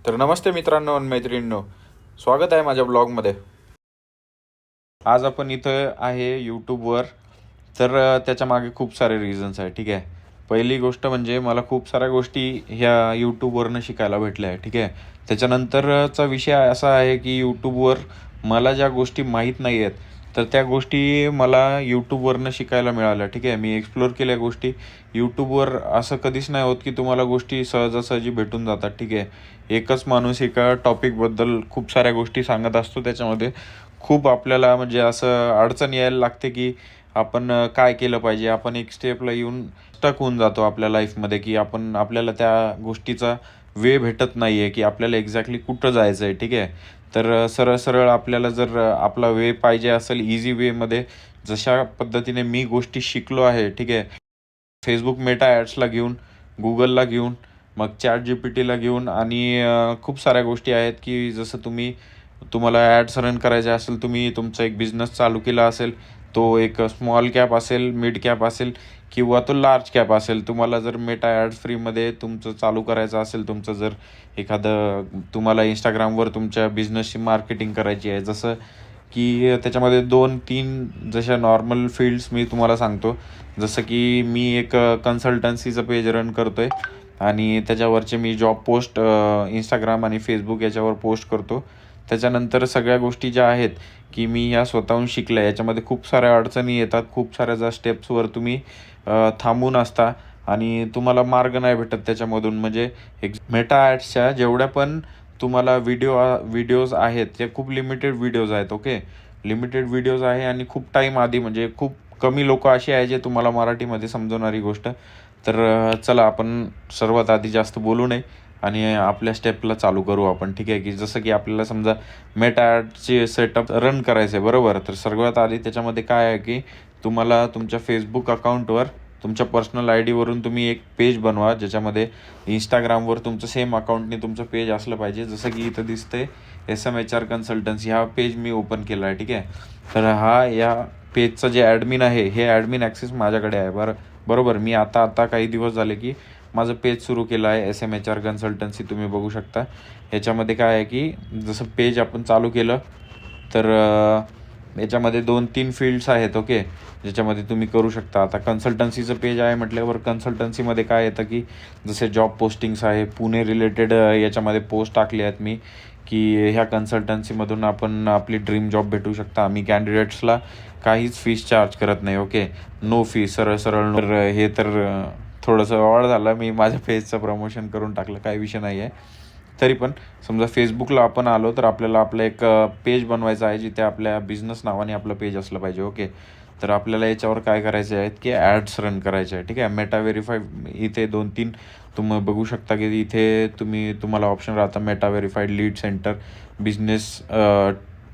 तर नमस्ते मित्रांनो आणि मैत्रिणींनो, स्वागत आहे माझ्या ब्लॉगमध्ये. आज आपण इथं आहे यूट्यूबवर. तर त्याच्या मागे खूप सारे रिझन्स आहे. ठीक आहे, पहिली गोष्ट म्हणजे मला खूप साऱ्या गोष्टी ह्या यूट्यूबवरनं शिकायला भेटल्या आहे. ठीक आहे, त्याच्यानंतरचा विषय असा आहे की यूट्यूबवर मला ज्या गोष्टी माहीत नाही आहेत, तर त्या गोष्टी मला यूट्यूबवरनं शिकायला मिळाल्या. ठीक आहे, मी एक्सप्लोर केल्या गोष्टी. यूट्यूबवर असं कधीच नाही होत की तुम्हाला गोष्टी सहजासहजी भेटून जातात. ठीक आहे, एकच माणूस एका टॉपिकबद्दल खूप साऱ्या गोष्टी सांगत असतो. त्याच्यामध्ये खूप आपल्याला म्हणजे असं अडचण यायला लागते की आपण काय केलं पाहिजे. आपण एक स्टेपला येऊन स्टक होऊन जातो आपल्या लाईफमध्ये की आपल्याला त्या गोष्टीचा वे भेटत नाही आहे की आपल्याला एक्झॅक्टली कुठं जायचं आहे. ठीक आहे, तर सरळ सरळ आपल्याला जर आपला वे पाहिजे असेल इझी वेमध्ये, जशा पद्धतीने मी गोष्टी शिकलो आहे. ठीक आहे, फेसबुक मेटा ॲड्सला घेऊन, गुगलला घेऊन, मग ChatGPTला घेऊन आणि खूप साऱ्या गोष्टी आहेत की जसं तुम्हाला ॲड्स रन करायचे असेल, तुम्ही तुमचा एक बिझनेस चालू केला असेल, तो एक स्मॉल कॅप असेल, मिड कॅप असेल किंवा तो लार्ज कॅप असेल. तुम्हाला जर मेटा ॲड्स फ्रीमध्ये तुमचं चालू करायचं असेल, तुमचं जर एखादं तुम्हाला Instagramवर तुमच्या बिझनेसची मार्केटिंग करायची आहे, जसं की त्याच्यामध्ये 2-3 जशा नॉर्मल फील्ड्स मी तुम्हाला सांगतो. जसं की मी एक कन्सल्टन्सीचं पेज रन करतो आहे आणि त्याच्यावरचे मी जॉब पोस्ट Instagram आणि Facebook याच्यावर पोस्ट करतो. त्याच्यानंतर सगळ्या गोष्टी ज्या आहेत की मी ह्या स्वतःहून शिकल्या. याच्यामध्ये खूप साऱ्या अडचणी येतात, खूप साऱ्या ज्या स्टेप्सवर तुम्ही थांबून असता आणि तुम्हाला मार्ग नाही भेटत त्याच्यामधून. म्हणजे एक मेटा ॲड्सच्या जेवढ्या पण तुम्हाला व्हिडिओज आहेत, ते खूप लिमिटेड व्हिडिओज आहेत. ओके, लिमिटेड व्हिडिओज आहे आणि खूप टाईम आधी, म्हणजे खूप कमी लोक असे आहे जे तुम्हाला मराठीमध्ये समजवणारी गोष्ट. तर चला आपण सर्वात आधी जास्त बोलू नये आणि आपल्या स्टेपला चालू करू आपण. ठीक आहे, की जसं की आपल्याला समजा मेटा ॲडचे सेटअप रन करायचं आहे, बरोबर. तर सर्वात आधी त्याच्यामध्ये काय आहे की तुम्हाला तुमच्या फेसबुक अकाउंटवर तुमच्या पर्सनल आय डीवरून तुम्ही एक पेज बनवा, ज्याच्यामध्ये Instagramवर तुमचं सेम अकाउंटने तुमचं पेज असलं पाहिजे. जसं की इथं दिसतंय SMHR कन्सल्टन्सी, हा पेज मी ओपन केला आहे. ठीक आहे, तर या पेजचं जे ॲडमिन आहे, हे ॲडमिन ॲक्सेस माझ्याकडे आहे. बरोबर, मी आता काही दिवस झाले की माझं पेज सुरू केलं आहे SMHR कन्सल्टन्सी. तुम्ही बघू शकता याच्यामध्ये काय आहे की जसं पेज आपण चालू केलं तर याच्यामध्ये 2-3 फील्ड्स आहेत. ओके, ज्याच्यामध्ये तुम्ही करू शकता. आता कन्सल्टन्सीचं पेज आहे म्हटल्यावर कन्सल्टन्सीमध्ये काय येतं की जसे जॉब पोस्टिंग्स आहे, पुणे रिलेटेड याच्यामध्ये पोस्ट टाकले आहेत मी की ह्या कन्सल्टन्सीमधून आपण आपली ड्रीम जॉब भेटू शकता. आम्ही कॅन्डिडेट्सला काहीच फीस चार्ज करत नाही. ओके, नो फी, सरळ सरळ. तर हे तर थोडंसं ऑड झालं, मी माझ्या पेजचं प्रमोशन करून टाकलं, काही विषय नाही आहे. तरी पण समजा फेसबुकला आपण आलो तर आपल्याला आपलं एक पेज बनवायचं आहे, जिथे आपल्या बिझनेस नावाने आपलं पेज असलं पाहिजे. ओके, तर आपल्याला याच्यावर काय करायचे आहेत की ॲड्स रन करायचे आहे. ठीक आहे, मेटा व्हेरीफाय इथे 2-3 तुम्ही बघू शकता की इथे तुम्हाला ऑप्शन राहतं Meta verified lead centre, business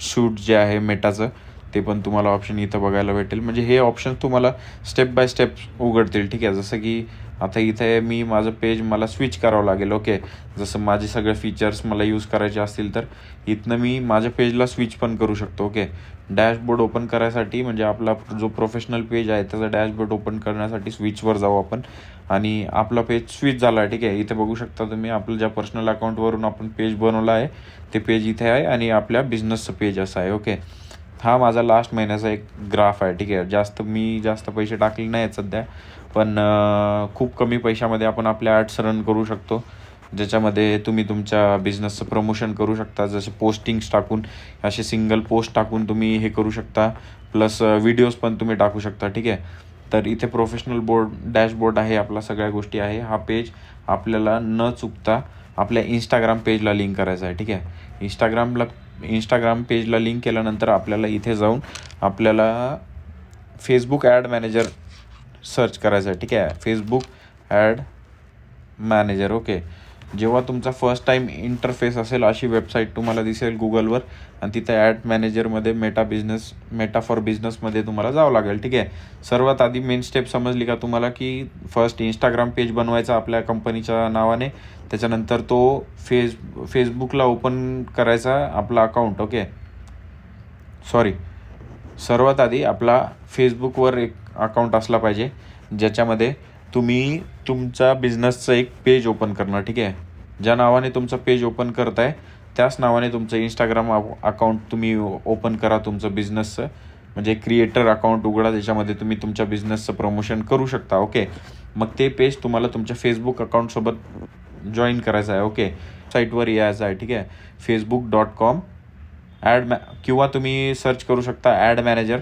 shoot जे आहे मेटाचं, ते पण तुम्हाला ऑप्शन इथं बघायला भेटेल. म्हणजे हे ऑप्शन तुम्हाला स्टेप बाय स्टेप उघडतील. ठीक आहे, जसं की आता इथे माझं पेज मला स्विच करावं लागेल. ओके, जसं माझे सगळे फीचर्स मला यूज करायचे असतील तर इथनं मी माझ्या पेजला स्विच पण करू शकतो. ओके, डॅशबोर्ड ओपन करायसाठी, म्हणजे आपला जो प्रोफेशनल पेज आहे त्याचा डॅशबोर्ड ओपन करण्यासाठी स्विचवर जाऊ आपण आणि आपला पेज स्विच झाला आहे. ठीक आहे, इथे बघू शकता तुम्ही आपलं ज्या पर्सनल अकाउंटवरून आपण पेज बनवलं आहे ते पेज इथे आहे आणि आपल्या बिझनेसचं पेज असं आहे. ओके, हा माझा लास्ट महिन्याचा एक ग्राफ आहे. ठीक आहे, मी जास्त पैसे टाकले नाही आहेत सध्या, पण खूप कमी पैशामध्ये आपण आपल्या ॲड्स रन करू शकतो, ज्याच्यामध्ये तुम्ही तुमच्या बिझनेसचं प्रमोशन करू शकता. जसे पोस्टिंग्स टाकून, असे सिंगल पोस्ट टाकून तुम्ही हे करू शकता, प्लस व्हिडिओज पण तुम्ही टाकू शकता. ठीक आहे, तर इथे प्रोफेशनल डॅशबोर्ड आहे, आपला सगळ्या गोष्टी आहे. हा पेज आपल्याला न चुकता आपल्या Instagram पेजला लिंक करायचा आहे. ठीक आहे, इंस्टाग्राम पेजला लिंक केल्यानंतर आपल्याला इथे जाऊन आपल्याला फेसबुक ॲड मॅनेजर सर्च करायचं आहे. ठीक आहे, फेसबुक ॲड मॅनेजर. ओके, जेव्हा तुमचा फर्स्ट टाईम इंटरफेस असेल अशी वेबसाईट तुम्हाला दिसेल गुगलवर आणि तिथे ॲड मॅनेजरमध्ये मेटा फॉर बिझनेसमध्ये तुम्हाला जावं लागेल. ठीक आहे, सर्वात आधी मेन स्टेप समजली का तुम्हाला की फर्स्ट Instagram पेज बनवायचा आपल्या कंपनीच्या नावाने, त्याच्यानंतर तो फेसबुकला ओपन करायचा आपला अकाउंट. ओके, सर्वात आधी आपला फेसबुकवर एक अकाउंट असला पाहिजे, ज्याच्यामध्ये तुम्ही तुमचा बिझनेसचं एक पेज ओपन करणार. ठीक आहे, ज्या नावाने तुमचं पेज ओपन करताय त्याच नावाने तुमचं इंस्टाग्राम अकाउंट तुम्ही ओपन करा तुमचं बिझनेसचं. म्हणजे क्रिएटर अकाउंट उघडा, त्याच्यामध्ये तुम्ही तुमच्या बिझनेसचं प्रमोशन करू शकता. ओके, मग ते पेज तुम्हाला तुमच्या फेसबुक अकाउंटसोबत जॉईन करायचं आहे. ओके, साईटवर यायचं आहे. ठीक आहे, facebook.com किंवा तुम्ही सर्च करू शकता ॲड मॅनेजर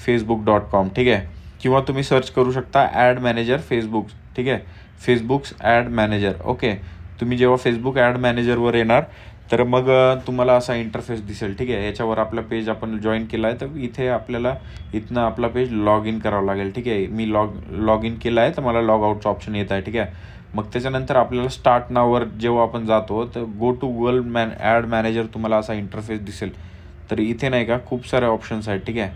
facebook.com. ठीक आहे, किंवा तुम्ही सर्च करू शकता ॲड मॅनेजर फेसबुक. ठीक आहे, फेसबुक्स ॲड मॅनेजर. ओके, तुम्ही जेव्हा फेसबुक ॲड मॅनेजरवर येणार तर मग तुम्हाला असा इंटरफेस दिसेल. ठीक आहे, याच्यावर आपला पेज आपण जॉईन केला आहे, तर इथे आपल्याला इथनं आपला पेज लॉग इन करावं लागेल. ठीक आहे, मी लॉग इन केला आहे तर मला लॉग आउटचं ऑप्शन येत आहे. ठीक आहे, मग त्याच्यानंतर आपल्याला स्टार्ट नाववर जेव्हा आपण जातो तर go to Google ad manager तुम्हाला असा इंटरफेस दिसेल. तर इथे नाही का खूप सारे ऑप्शन्स आहेत. ठीक आहे,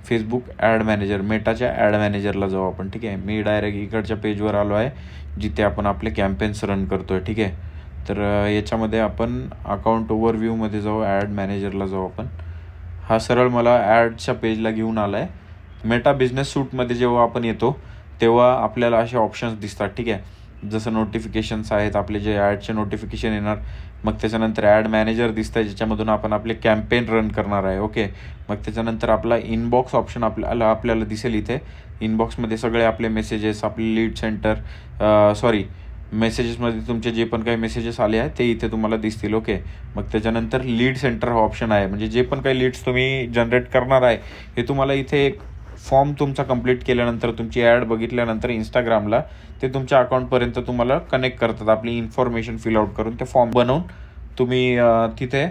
फेसबुक ॲड मॅनेजर, मेटाच्या ॲड मॅनेजरला जाऊ आपण. ठीक आहे, मी डायरेक्ट इकडच्या पेजवर आलो आहे जिथे आपण आपले कॅम्पेन्स रन करतो आहे. ठीक आहे, तर याच्यामध्ये आपण अकाउंट ओव्हरव्ह्यूमध्ये जाऊ, ॲड मॅनेजरला जाऊ आपण. हा सरळ मला ॲडच्या पेजला घेऊन आला आहे. मेटा बिझनेस सूटमध्ये जेव्हा आपण येतो तेव्हा आपल्याला असे ऑप्शन्स दिसतात. ठीक आहे, जसं नोटिफिकेशन्स आहेत आपले, जे ॲडचे नोटिफिकेशन येणार. मग त्याच्यानंतर ॲड मॅनेजर दिसतं आहे ज्याच्यामधून आपण आपले कॅम्पेन रन करणार आहे. ओके, मग त्याच्यानंतर आपला इनबॉक्स ऑप्शन आपल्याला दिसेल. इथे इनबॉक्समध्ये सगळे आपले मेसेजेस, आपले लीड सेंटर मेसेजेसमध्ये तुमचे जे पण काही मेसेजेस आले आहेत ते इथे तुम्हाला दिसतील. ओके, मग त्याच्यानंतर लीड सेंटर हा ऑप्शन आहे. म्हणजे जे पण काही लीड्स तुम्ही जनरेट करणार आहे हे तुम्हाला इथे एक फॉर्म तुमचा कंप्लीट केल्यानंतर, तुमची ॲड बघितल्यानंतर इंस्टाग्रामला ते तुमच्या अकाउंटपर्यंत तुम्हाला कनेक्ट करतात. आपली इन्फॉर्मेशन फिल आउट करून ते फॉर्म बनवून तुम्ही तिथे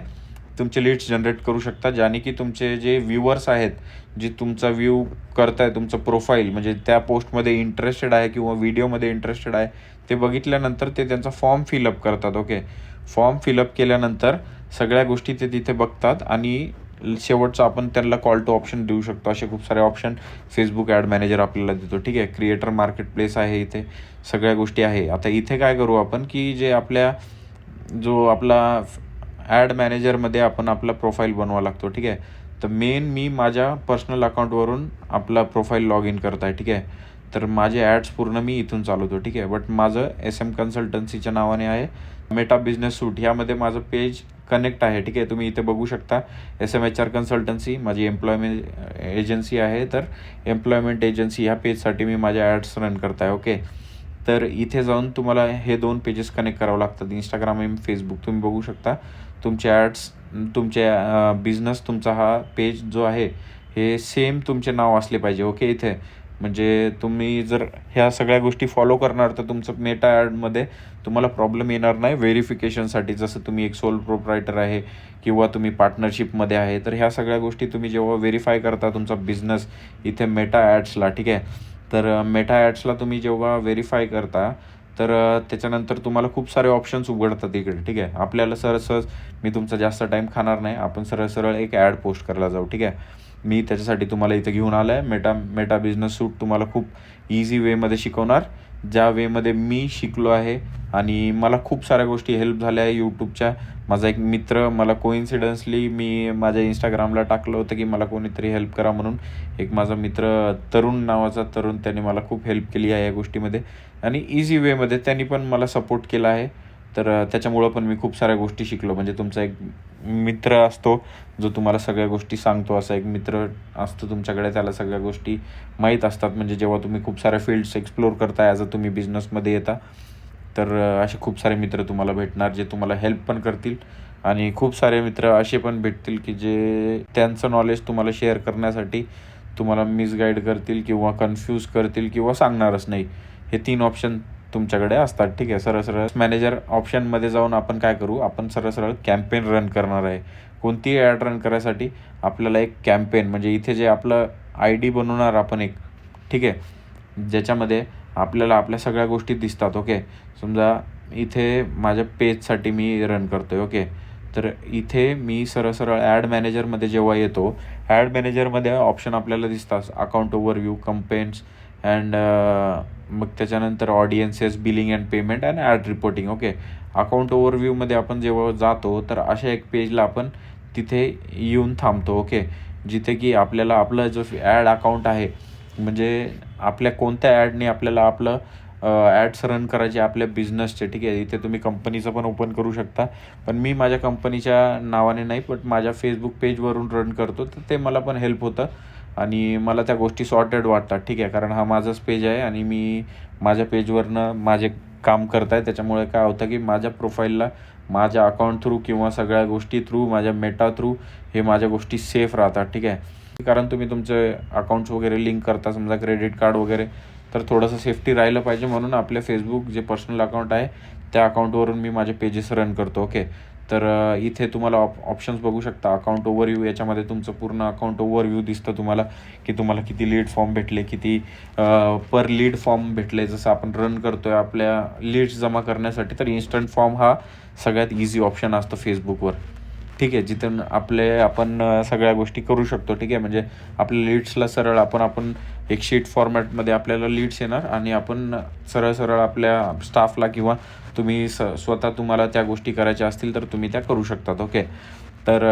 तुमचे लीड्स जनरेट करू शकता, ज्याने की तुमचे जे व्ह्यूअर्स आहेत, जे तुमचा व्ह्यू करताय, तुमचं प्रोफाईल म्हणजे त्या पोस्टमध्ये इंटरेस्टेड आहे किंवा व्हिडिओमध्ये इंटरेस्टेड आहे, ते बघितल्यानंतर ते त्यांचा फॉर्म फिलअप करतात. ओके, फॉर्म फिलअप केल्यानंतर सगळ्या गोष्टी ते तिथे बघतात आणि शेवटचं आपण त्यांना कॉल टू ऑप्शन देऊ शकतो. असे खूप सारे ऑप्शन फेसबुक ॲड मॅनेजर आपल्याला देतो. ठीक आहे, क्रिएटर मार्केट प्लेस आहे, इथे सगळ्या गोष्टी आहे. आता इथे काय करू आपण की जे जो आपला ॲड मॅनेजरमध्ये आपण आपला प्रोफाईल बनवावा लागतो. ठीक आहे, तर मी माझ्या पर्सनल अकाउंटवरून आपला प्रोफाईल लॉग इन करत आहे. ठीक आहे, तर माझे ॲड्स पूर्ण मी इथून चालवतो. ठीक आहे, बट माझं SM कन्सल्टन्सीच्या नावाने आहे. मेटा बिझनेस सूट ह्यामध्ये माझं पेज कनेक्ट आहे. ठीक आहे, तुम्ही इथे बघू शकता SMHR कन्सल्टन्सी माझी एम्प्लॉयमेंट एजन्सी आहे. तर एम्प्लॉयमेंट एजन्सी ह्या पेजसाठी मी माझ्या ॲड्स रन करत आहे. ओके, तर इथे जाऊन तुम्हाला हे 2 पेजेस कनेक्ट करावं लागतात, इंस्टाग्राम आणि फेसबुक. तुम्ही बघू शकता तुमचे ॲड्स, तुमचे बिझनेस, तुमचा हा पेज जो आहे हे सेम तुमचे नाव असले पाहिजे. ओके, इथे म्हणजे तुम्ही जर ह्या सगळ्या गोष्टी फॉलो करणार तर तुमचं मेटा ॲडमध्ये तुम्हाला प्रॉब्लेम येणार नाही व्हेरिफिकेशनसाठी. जसं तुम्ही एक सोल प्रोप्रायटर आहे किंवा तुम्ही पार्टनरशिपमध्ये आहे, तर ह्या सगळ्या गोष्टी तुम्ही जेव्हा व्हेरीफाय करता तुमचा बिझनेस इथे मेटा ॲड्सला. ठीक आहे, तर मेटा ॲड्सला तुम्ही जेव्हा व्हेरीफाय करता तर त्याच्यानंतर तुम्हाला खूप सारे ऑप्शन्स उघडतात इकडे. ठीक आहे, आपल्याला सहज मी तुमचा जास्त टाईम खाणार नाही, आपण सरळ एक ॲड पोस्ट करायला जाऊ. ठीक आहे, मी त्याच्यासाठी तुम्हाला इथे घेऊन आलो आहे. मेटा बिझनेस सूट तुम्हाला खूप इझी वेमध्ये शिकवणार, ज्या वेमध्ये मी शिकलो आहे आणि मला खूप साऱ्या गोष्टी हेल्प झाल्या आहे यूट्यूबच्या. माझा एक मित्र, मला कोइन्सिडन्सली मी माझ्या इंस्टाग्रामला टाकलं होतं की मला कोणीतरी हेल्प करा म्हणून. एक माझा मित्र तरुण नावाचा त्याने मला खूप हेल्प केली आहे या गोष्टीमध्ये आणि इझी वेमध्ये त्यांनी पण मला सपोर्ट केला आहे. तर त्याच्यामुळं पण मी खूप साऱ्या गोष्टी शिकलो. म्हणजे तुमचा एक मित्र असतो जो तुम्हाला सगळ्या गोष्टी सांगतो, असा एक मित्र असतो तुमच्याकडे, त्याला सगळ्या गोष्टी माहीत असतात. म्हणजे जेव्हा तुम्ही खूप साऱ्या फील्ड्स एक्सप्लोर करताय ॲज तुम्ही बिझनेसमध्ये येता, तर असे खूप सारे मित्र तुम्हाला भेटणार जे तुम्हाला हेल्प पण करतील. आणि खूप सारे मित्र असे पण भेटतील की जे त्यांचं नॉलेज तुम्हाला शेअर करण्यासाठी तुम्हाला मिसगाईड करतील किंवा कन्फ्यूज करतील किंवा सांगणारच नाही. हे 3 ऑप्शन तुमच्याकडे असतात. ठीक आहे, सरळ मॅनेजर ऑप्शनमध्ये जाऊन आपण काय करू, आपण सरळ कॅम्पेन रन करणार आहे. कोणतीही ॲड रन करायसाठी आपल्याला एक कॅम्पेन, म्हणजे इथे जे आपलं ID बनवणार आपण एक. ठीक आहे, ज्याच्यामध्ये आपल्याला आपल्या सगळ्या गोष्टी दिसतात. ओके, समजा इथे माझ्या पेजसाठी मी रन करतो आहे. ओके, तर इथे मी सरळ ॲड मॅनेजरमध्ये जेव्हा येतो, ॲड मॅनेजरमध्ये ऑप्शन आपल्याला दिसतात अकाउंट ओव्हरव्ह्यू, कंपेन्स अँड मग त्याच्यानंतर audiences, billing and payment and ad reporting. Okay, account ओव्हरव्ह्यूमध्ये आपण जेव्हा जातो तर अशा एक पेजला आपण तिथे येऊन थांबतो. ओके, जिथे की आपल्याला आपलं जो ॲड अकाउंट आहे, म्हणजे आपल्या कोणत्या ॲडने आपल्याला आपलं ॲड्स रन करायचे आपल्या बिझनेसचे, ठीक आहे. इथे तुम्ही कंपनीचं पण ओपन करू शकता, पण मी माझ्या कंपनीच्या नावाने नाही, पण माझ्या फेसबुक पेजवरून रन करतो, तर ते मला पण हेल्प होतं आणि मला त्या गोष्टी सॉर्टेड वाटतात, ठीक आहे. कारण हा माझाच पेज आहे आणि मी माझ्या पेजवरनं माझे काम करत आहे. त्याच्यामुळे काय होतं की माझ्या प्रोफाईलला माझ्या अकाउंट थ्रू किंवा सगळ्या गोष्टी थ्रू, माझ्या मेटा थ्रू हे माझ्या गोष्टी सेफ राहतात, ठीक आहे. कारण तुम्ही तुमचे अकाउंट्स वगैरे लिंक करता, समजा क्रेडिट कार्ड वगैरे, तर थोडंसं सेफ्टी राहिलं पाहिजे. म्हणून आपले फेसबुक जे पर्सनल अकाउंट आहे त्या अकाउंटवरून मी माझे पेजेस रन करतो, ओके. तर इथे तुम्हाला ऑप्शन्स बघू शकता. अकाउंट ओव्हरव्ह्यू, याच्यामध्ये तुमचं पूर्ण अकाउंट ओव्हरव्ह्यू दिसतं तुम्हाला, की तुम्हाला किती लीड फॉर्म भेटले, किती पर लीड फॉर्म भेटले. जसं आपण रन करतोय आपल्या लीड्स जमा करण्यासाठी, तर इन्स्टंट फॉर्म हा सगळ्यात इझी ऑप्शन असतो फेसबुकवर, ठीक आहे. जिथून आपण सगळ्या गोष्टी करू शकतो, ठीक आहे. म्हणजे आपल्या लीड्सला सरळ आपण एक शीट फॉर्मॅटमध्ये आपल्याला लीड्स येणार आणि आपण सरळ आपल्या स्टाफला किंवा तुम्ही स्वतः तुम्हाला त्या गोष्टी करायच्या असतील तर तुम्ही त्या करू शकतात, ओके. तर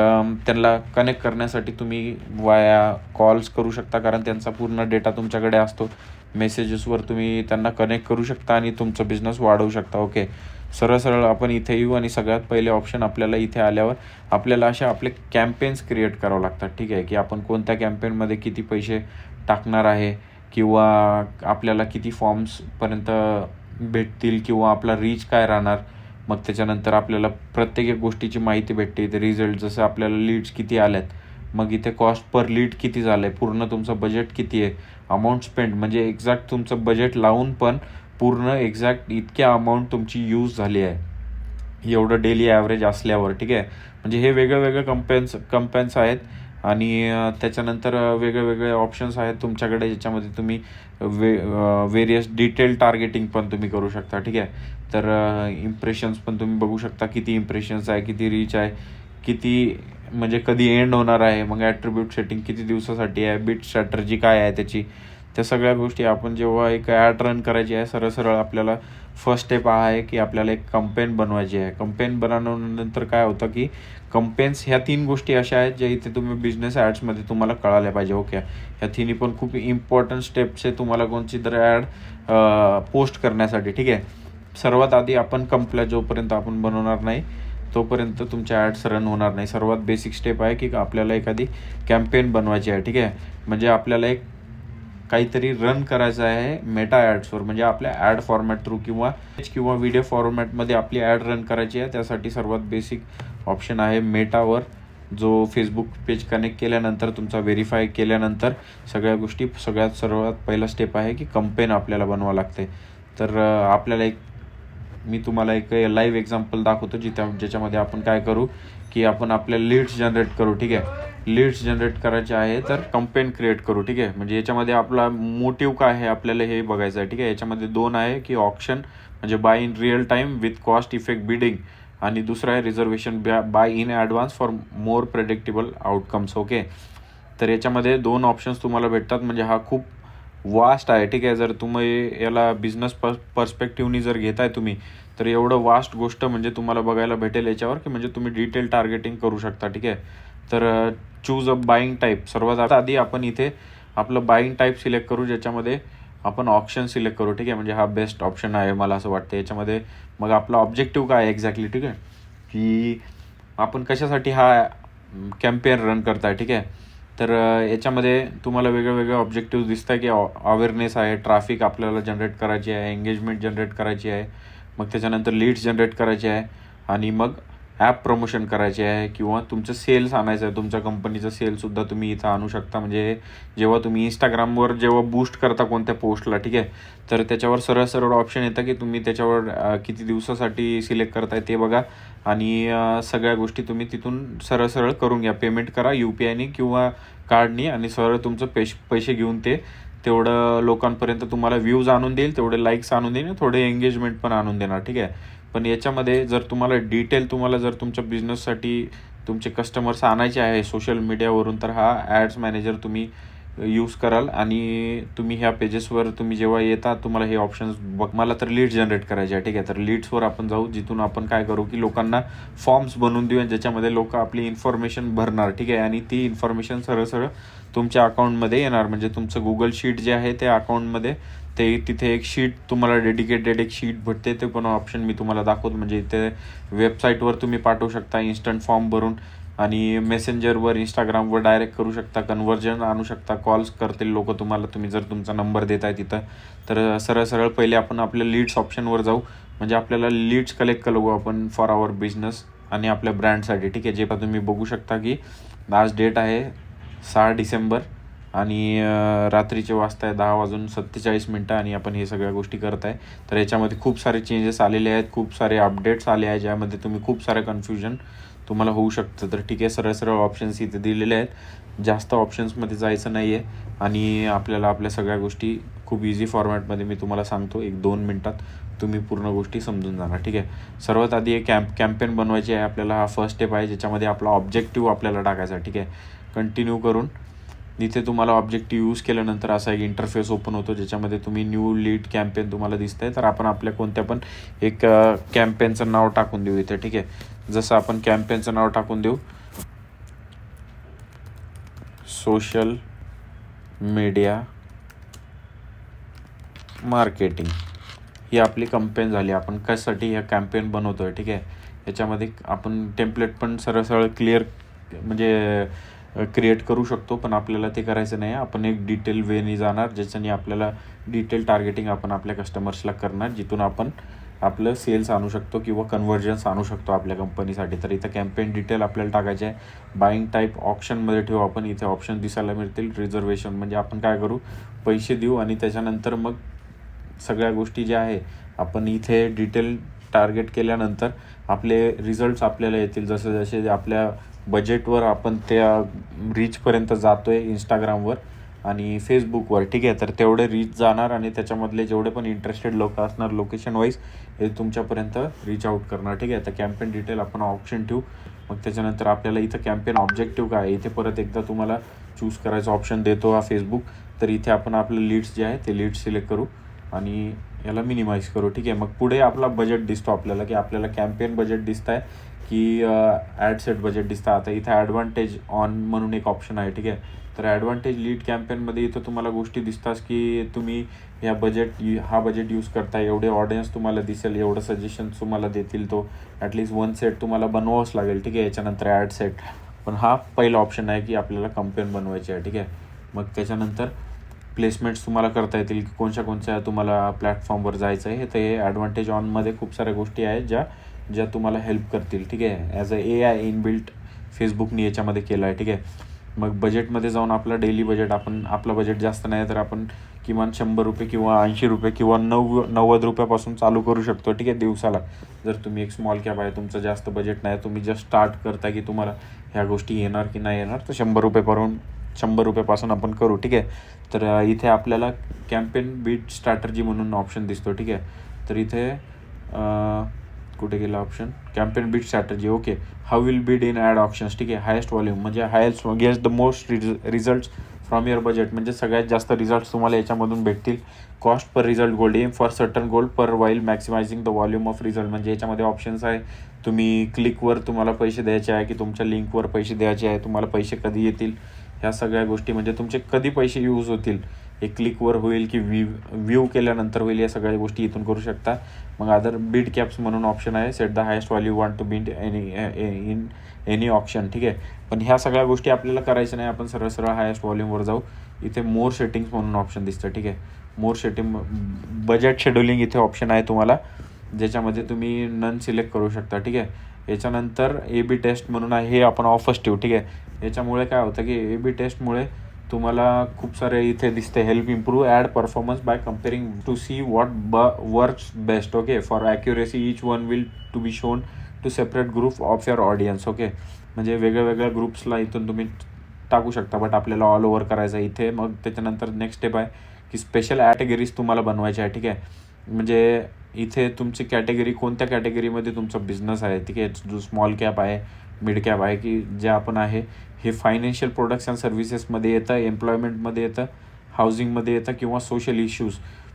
त्यांना कनेक्ट करण्यासाठी तुम्ही वाया कॉल्स करू शकता, कारण त्यांचा पूर्ण डेटा तुमच्याकडे असतो. मेसेजेसवर तुम्ही त्यांना कनेक्ट करू शकता आणि तुमचा बिझनेस वाढवू शकता, ओके. सरळ आपण इथे येऊ आणि सगळ्यात पहिले ऑप्शन आपल्याला इथे आल्यावर आपल्याला असे आपले कॅम्पेन्स क्रिएट करावं लागतात, ठीक आहे. की आपण कोणत्या कॅम्पेनमध्ये किती पैसे टाकणार आहे किंवा आपल्याला किती फॉर्म्सपर्यंत भेटतील किंवा आपला रीच काय राहणार. मग त्याच्यानंतर आपल्याला प्रत्येक एक गोष्टीची माहिती भेटते इथे. रिझल्ट, जसं आपल्याला लीड्स किती आल्यात, मग इथे कॉस्ट पर लीड किती झालं आहे, पूर्ण तुमचं बजेट किती आहे, अमाऊंट स्पेंड, म्हणजे एक्झॅक्ट तुमचं बजेट लावून पण पूर्ण एक्झॅक्ट इतक्या अमाऊंट तुमची यूज झाली आहे एवढं डेली ॲव्हरेज असल्यावर, ठीक आहे. म्हणजे हे वेगळे कंपेन्स आहेत आणि त्याच्यानंतर वेगळे ऑप्शन्स आहेत तुमच्याकडे, ज्याच्यामध्ये तुम्ही वेरियस डिटेल टार्गेटिंग पण तुम्ही करू शकता, ठीक आहे. तर इम्प्रेशन्स पण तुम्ही बघू शकता, किती इम्प्रेशन्स आहे, किती रीच आहे, किती म्हणजे कधी एंड होणार आहे, मग ॲट्रिब्यूट सेटिंग किती दिवसासाठी आहे, बिट स्ट्रॅटर्जी काय आहे त्याची, त्या सगळ्या गोष्टी आपण जेव्हा एक ॲड रन करायची आहे, सरळ आपल्याला फर्स्ट स्टेप हा आहे की आपल्याला एक कंपेन बनवायची आहे. कंपेन बनवल्यानंतर काय होतं की कंपेन्स ह्या 3 गोष्टी अशा आहेत ज्या इथे तुम्ही बिझनेस ॲड्समध्ये तुम्हाला कळाल्या पाहिजे, ओके. ह्या तिन्ही पण खूप इम्पॉर्टंट स्टेप्स आहे तुम्हाला कोणची तर ॲड पोस्ट करण्यासाठी, ठीक आहे. सर्वात आधी आपण जोपर्यंत आपण बनवणार नाही तोपर्यंत तुमच्या ॲड्स रन होणार नाही. सर्वात बेसिक स्टेप आहे की आपल्याला एखादी कॅम्पेन बनवायची आहे, ठीक आहे. म्हणजे आपल्याला एक काहीतरी रन करायचं आहे मेटा ॲड्सवर, म्हणजे आपल्या ॲड फॉर्मॅट थ्रू किंवा व्हिडिओ फॉर्मॅटमध्ये आपली ॲड रन करायची आहे. त्यासाठी सर्वात बेसिक ऑप्शन आहे मेटावर, जो फेसबुक पेज कनेक्ट केल्यानंतर, तुमचा व्हेरीफाय केल्यानंतर सगळ्या गोष्टी सर्वात पहिला स्टेप आहे की कंपेन आपल्याला बनवावं लागते. तर मी तुम्हाला एक लाईव्ह एक्झाम्पल दाखवतो ज्याच्यामध्ये आपण काय करू की आपण आपल्या लीड्स जनरेट करू, ठीक आहे. लीड्स जनरेट करायचे आहे तर कंपेन क्रिएट करू, ठीक आहे. म्हणजे याच्यामध्ये आपला मोटिव्ह काय आहे आपल्याला हे बघायचं आहे, ठीक आहे. याच्यामध्ये 2 आहे की ऑप्शन, म्हणजे buy in real time with cost effect bidding, आणि दुसरं आहे reservation buy in advance for more predictable outcomes, okay. तर याच्यामध्ये 2 ऑप्शन्स तुम्हाला भेटतात. म्हणजे हा खूप वास्ट आहे, ठीक आहे. जर तुम्ही याला बिझनेस पर्स्पेक्टिव्हनी जर घेताय तुम्ही, तर एवढं वास्ट गोष्ट म्हणजे तुम्हाला बघायला भेटेल याच्यावर, की म्हणजे तुम्ही डिटेल टार्गेटिंग करू शकता, ठीक आहे. तर चूज अ बाईंग टाईप. सर्वात आधी आपण इथे आपलं बाईंग टाईप सिलेक्ट करू, ज्याच्यामध्ये आपण ऑप्शन सिलेक्ट करू, ठीक आहे. म्हणजे हा बेस्ट ऑप्शन आहे मला असं वाटतं याच्यामध्ये. मग आपला ऑब्जेक्टिव्ह काय आहे एक्झॅक्टली, ठीक आहे, की आपण कशासाठी हा कॅम्पेन रन करताय, ठीक आहे. तर याच्यामध्ये तुम्हाला वेगळे ऑब्जेक्टिव्ह दिसत आहे की अवेअरनेस आहे, ट्रॅफिक आपल्याला जनरेट करायची आहे, एंगेजमेंट जनरेट करायची आहे, मग त्याच्यानंतर लीड्स जनरेट करायचे आहे, आणि मग ॲप प्रमोशन करायचे आहे, किंवा तुमचं सेल्स आणायचं आहे. तुमच्या कंपनीचं सेलसुद्धा तुम्ही इथं आणू शकता. म्हणजे जेव्हा तुम्ही इंस्टाग्रामवर बूस्ट करता कोणत्या पोस्टला, ठीक आहे, तर त्याच्यावर सरळ ऑप्शन येतं की तुम्ही त्याच्यावर किती दिवसासाठी सिलेक्ट करताय ते बघा, आणि सगळ्या गोष्टी तुम्ही तिथून सरळ करून घ्या. पेमेंट करा UPIने किंवा कार्डनी, आणि सरळ तुमचं पैसे घेऊन ते तेवढं लोकांपर्यंत तुम्हाला व्ह्यूज आणून देईल, तेवढे लाईक्स आणून देईल, थोडे एंगेजमेंट पण आणून देणार, ठीक आहे. पण याच्यामध्ये जर तुम्हाला जर तुमच्या बिझनेससाठी तुमचे कस्टमर्स आणायचे आहे सोशल मीडियावरून, तर हा ॲड्स मॅनेजर तुम्ही यूज कराल. आणि तुम्ही ह्या पेजेसवर तुम्ही जेव्हा येता तुम्हाला हे ऑप्शन्स मला तर लीड्स जनरेट करायचे आहे, ठीक आहे. तर लीड्सवर आपण जाऊ, जिथून आपण काय करू की लोकांना फॉर्म्स बनवून देऊ, ज्याच्यामध्ये लोक आपली इन्फॉर्मेशन भरणार, ठीक आहे. आणि ती इन्फॉर्मेशन सरळ तुमच्या अकाउंटमध्ये येणार. म्हणजे तुमचं गुगल शीट जे आहे त्या अकाउंटमध्ये ते तिथे एक शीट तुम्हाला डेडिकेटेड एक शीट भेटते, ते पण ऑप्शन मी तुम्हाला दाखवतो. म्हणजे इथे वेबसाईटवर तुम्ही पाठवू शकता इन्स्टंट फॉर्म भरून, आणि मेसेंजरवर इंस्टाग्रामवर डायरेक्ट करू शकता, कन्व्हर्जन आणू शकता, कॉल्स करतील लोक तुम्हाला, तुम्ही जर तुमचा नंबर देताय तिथं. तर सरळ सरळ पहिले आपण आपल्या लीड्स ऑप्शनवर जाऊ, म्हणजे आपल्याला लीड्स कलेक्ट करू आपण फॉर आवर बिझनेस आणि आपल्या ब्रँडसाठी. ठीक आहे, जे पण तुम्ही बघू शकता की आज डेट आहे 6 डिसेंबर आणि रात्रीचे वाजता आहे 10:47 आणि आपण हे सगळ्या गोष्टी करत आहे. तर याच्यामध्ये खूप सारे चेंजेस आलेले आहेत, खूप सारे अपडेट्स आले आहेत, ज्यामध्ये तुम्ही खूप सारे कन्फ्युजन तुम्हाला होऊ शकतं. तर ठीक आहे, सरळ सरळ ऑप्शन्स इथे दिलेले आहेत, जास्त ऑप्शन्समध्ये जायचं नाही आहे आणि आपल्याला आपल्या सगळ्या गोष्टी खूप इझी फॉर्मॅटमध्ये मी तुम्हाला सांगतो. 1-2 मिनटात तुम्ही पूर्ण गोष्टी समजून जाणार. ठीक आहे, सर्वात आधी एक कॅम्पेन बनवायची आहे आपल्याला. हा फर्स्ट स्टेप आहे, ज्याच्यामध्ये आपला ऑब्जेक्टिव्ह आपल्याला टाकायचा. ठीक आहे, कंटिन्यू करून इथे तुम्हाला ऑब्जेक्टिव्ह यूज केल्यानंतर असा एक इंटरफेस ओपन होतो, ज्याच्यामध्ये तुम्ही न्यू लीड कॅम्पेन तुम्हाला दिसतंय. तर आपण आपल्या कोणत्या पण एक कॅम्पेनचं नाव टाकून देऊ इथे. ठीक आहे, जसं आपण कॅम्पेनचं नाव टाकून देऊ सोशल मीडिया मार्केटिंग, ही आपली कॅम्पेन झाली. आपण कशासाठी ह्या कॅम्पेन बनवतो आहे. ठीक आहे, याच्यामध्ये आपण टेम्पलेट पण सरळ सरळ क्लिअर म्हणजे क्रिएट करू शकतो, पण आपल्याला ते करायचं नाही. आपण एक डिटेल वेनी जाणार, ज्याच्याने आपल्याला डिटेल टार्गेटिंग आपण आपल्या कस्टमर्सला करणार, जिथून आपण आपलं सेल्स आणू शकतो किंवा कन्व्हर्जन्स आणू शकतो आपल्या कंपनीसाठी. तर इथं कॅम्पेन डिटेल आपल्याला टाकायचे आहे. बाईंग टाईप ऑप्शनमध्ये ठेवू आपण. इथे ऑप्शन दिसायला मिळतील. रिझर्वेशन म्हणजे आपण काय करू, पैसे देऊ आणि त्याच्यानंतर मग सगळ्या गोष्टी ज्या आहे आपण इथे डिटेल टार्गेट केल्यानंतर आपले रिझल्ट्स आपल्याला येतील. जसे जसे आपल्या बजेटवर आपण त्या रीचपर्यंत जातो आहे इंस्टाग्रामवर आणि फेसबुकवर. ठीक आहे, तर तेवढे रीच जाणार आणि त्याच्यामधले जेवढे पण इंटरेस्टेड लोक असणार लोकेशन वाईज हे तुमच्यापर्यंत रीच आउट करणार. ठीक आहे, तर कॅम्पेन डिटेल आपण ऑप्शन ठेवू. मग त्याच्यानंतर आपल्याला इथं कॅम्पेन ऑब्जेक्टिव्ह काय आहे, इथे परत एकदा तुम्हाला चूज करायचं ऑप्शन देतो हा फेसबुक. तर इथे आपण आपलं लीड्स जे आहे ते लीड्स सिलेक्ट करू आणि याला मिनिमाइज करू. ठीक आहे, मग पुढे आपला बजेट दिसतो आपल्याला, की आपल्याला कॅम्पेन बजेट दिसत आहे की ॲड सेट बजेट दिसतं. आता इथं ॲडव्हान्टेज ऑन म्हणून एक ऑप्शन आहे. ठीक आहे, तर ॲडव्हान्टेज लीड कॅम्पेनमध्ये इथं तुम्हाला गोष्टी दिसतात की तुम्ही हा बजेट यूज करताय, एवढे ऑडियन्स तुम्हाला दिसेल, एवढं सजेशन्स तुम्हाला देतील, तो ॲटलिस्ट 1 सेट तुम्हाला बनवावंच लागेल. ठीक आहे, याच्यानंतर ॲड सेट. पण हा पहिला ऑप्शन आहे की आपल्याला कॅम्पेन बनवायची आहे. ठीक आहे, मग त्याच्यानंतर प्लेसमेंट्स तुम्हाला करता येतील की कोणत्या तुम्हाला प्लॅटफॉर्मवर जायचं आहे. तर हे ॲडव्हान्टेज ऑनमध्ये खूप साऱ्या गोष्टी आहेत ज्या तुम्हाला हेल्प करतील. ठीक आहे, ॲज अ AI इनबिल्ट फेसबुकने याच्यामध्ये केलं आहे. ठीक आहे, मग बजेटमध्ये जाऊन आपलं डेली बजेट, आपलं बजेट जास्त नाही तर आपण किमान 100 रुपये किंवा 80 रुपये किंवा 90 रुपयापासून चालू करू शकतो. ठीक आहे, दिवसाला. जर तुम्ही एक स्मॉल कॅब आहे, तुमचं जास्त बजेट नाही, तुम्ही जस्ट स्टार्ट करता की तुम्हाला ह्या गोष्टी येणार की नाही येणार, तर 100 रुपयापासून आपण करू. ठीक आहे, तर इथे आपल्याला कॅम्पेन बीट स्ट्रॅटर्जी म्हणून ऑप्शन दिसतो. ठीक आहे, तर इथे कुठे गेला option, campaign bid strategy. Okay, how will bid in ad options. ठीक आहे, हायेस्ट व्हॉल्यूम म्हणजे highest gets the most results from your budget, म्हणजे सगळ्यात जास्त रिझल्ट्स तुम्हाला याच्यामधून भेटतील. Cost per result goal, aim for certain goal per while maximising the volume of result. म्हणजे याच्यामध्ये ऑप्शन्स आहे, तुम्ही क्लिकवर तुम्हाला पैसे द्यायचे आहे की तुमच्या लिंकवर पैसे द्यायचे आहे, तुम्हाला पैसे कधी येतील, ह्या सगळ्या गोष्टी म्हणजे तुमचे कधी पैसे यूज होतील, हे क्लिकवर होईल की व्ह्यू केल्यानंतर होईल, या सगळ्या गोष्टी इथून करू शकता. मग अदर बीड कॅप्स म्हणून ऑप्शन आहे, set the highest value want to bid in any option. ठीक आहे, पण ह्या सगळ्या गोष्टी आपल्याला करायच्या नाही, आपण सरळ सरळ हायेस्ट व्हॉल्यूमवर जाऊ. इथे मोर सेटिंग्स म्हणून ऑप्शन दिसतं. ठीक आहे, मोर सेटिंग बजेट शेड्युलिंग इथे ऑप्शन आहे तुम्हाला, ज्याच्यामध्ये तुम्ही नन सिलेक्ट करू शकता. ठीक आहे, याच्यानंतर AB टेस्ट म्हणून आहे, हे आपण ऑफच ठेवू. ठीक आहे, याच्यामुळे काय होतं की AB टेस्टमुळे तुम्हाला खूप सारे इथे दिसते, help improve ad performance by comparing to see what works best. Okay, for accuracy each one will to be shown to separate group of your audience. Okay, म्हणजे वेगळ्या ग्रुप्सला इथून तुम्ही टाकू शकता, बट आपल्याला ऑल ओव्हर करायचं इथे. मग त्याच्यानंतर नेक्स्ट स्टेप आहे की स्पेशल कॅटेगरीज तुम्हाला बनवायच्या आहे. ठीक आहे, म्हणजे इथे तुमची कॅटेगरी कोणत्या कॅटेगरीमध्ये तुमचा बिझनेस आहे. ठीक आहे, जो स्मॉल कॅप आहे, मिड कॅप आहे की जे आपण आहे, हे फायनान्शियल प्रोडक्ट्स अँड सर्व्हिसेसमध्ये येतं, एम्प्लॉयमेंटमध्ये येतं, हाऊसिंगमध्ये येतं किंवा सोशल इश्यूज.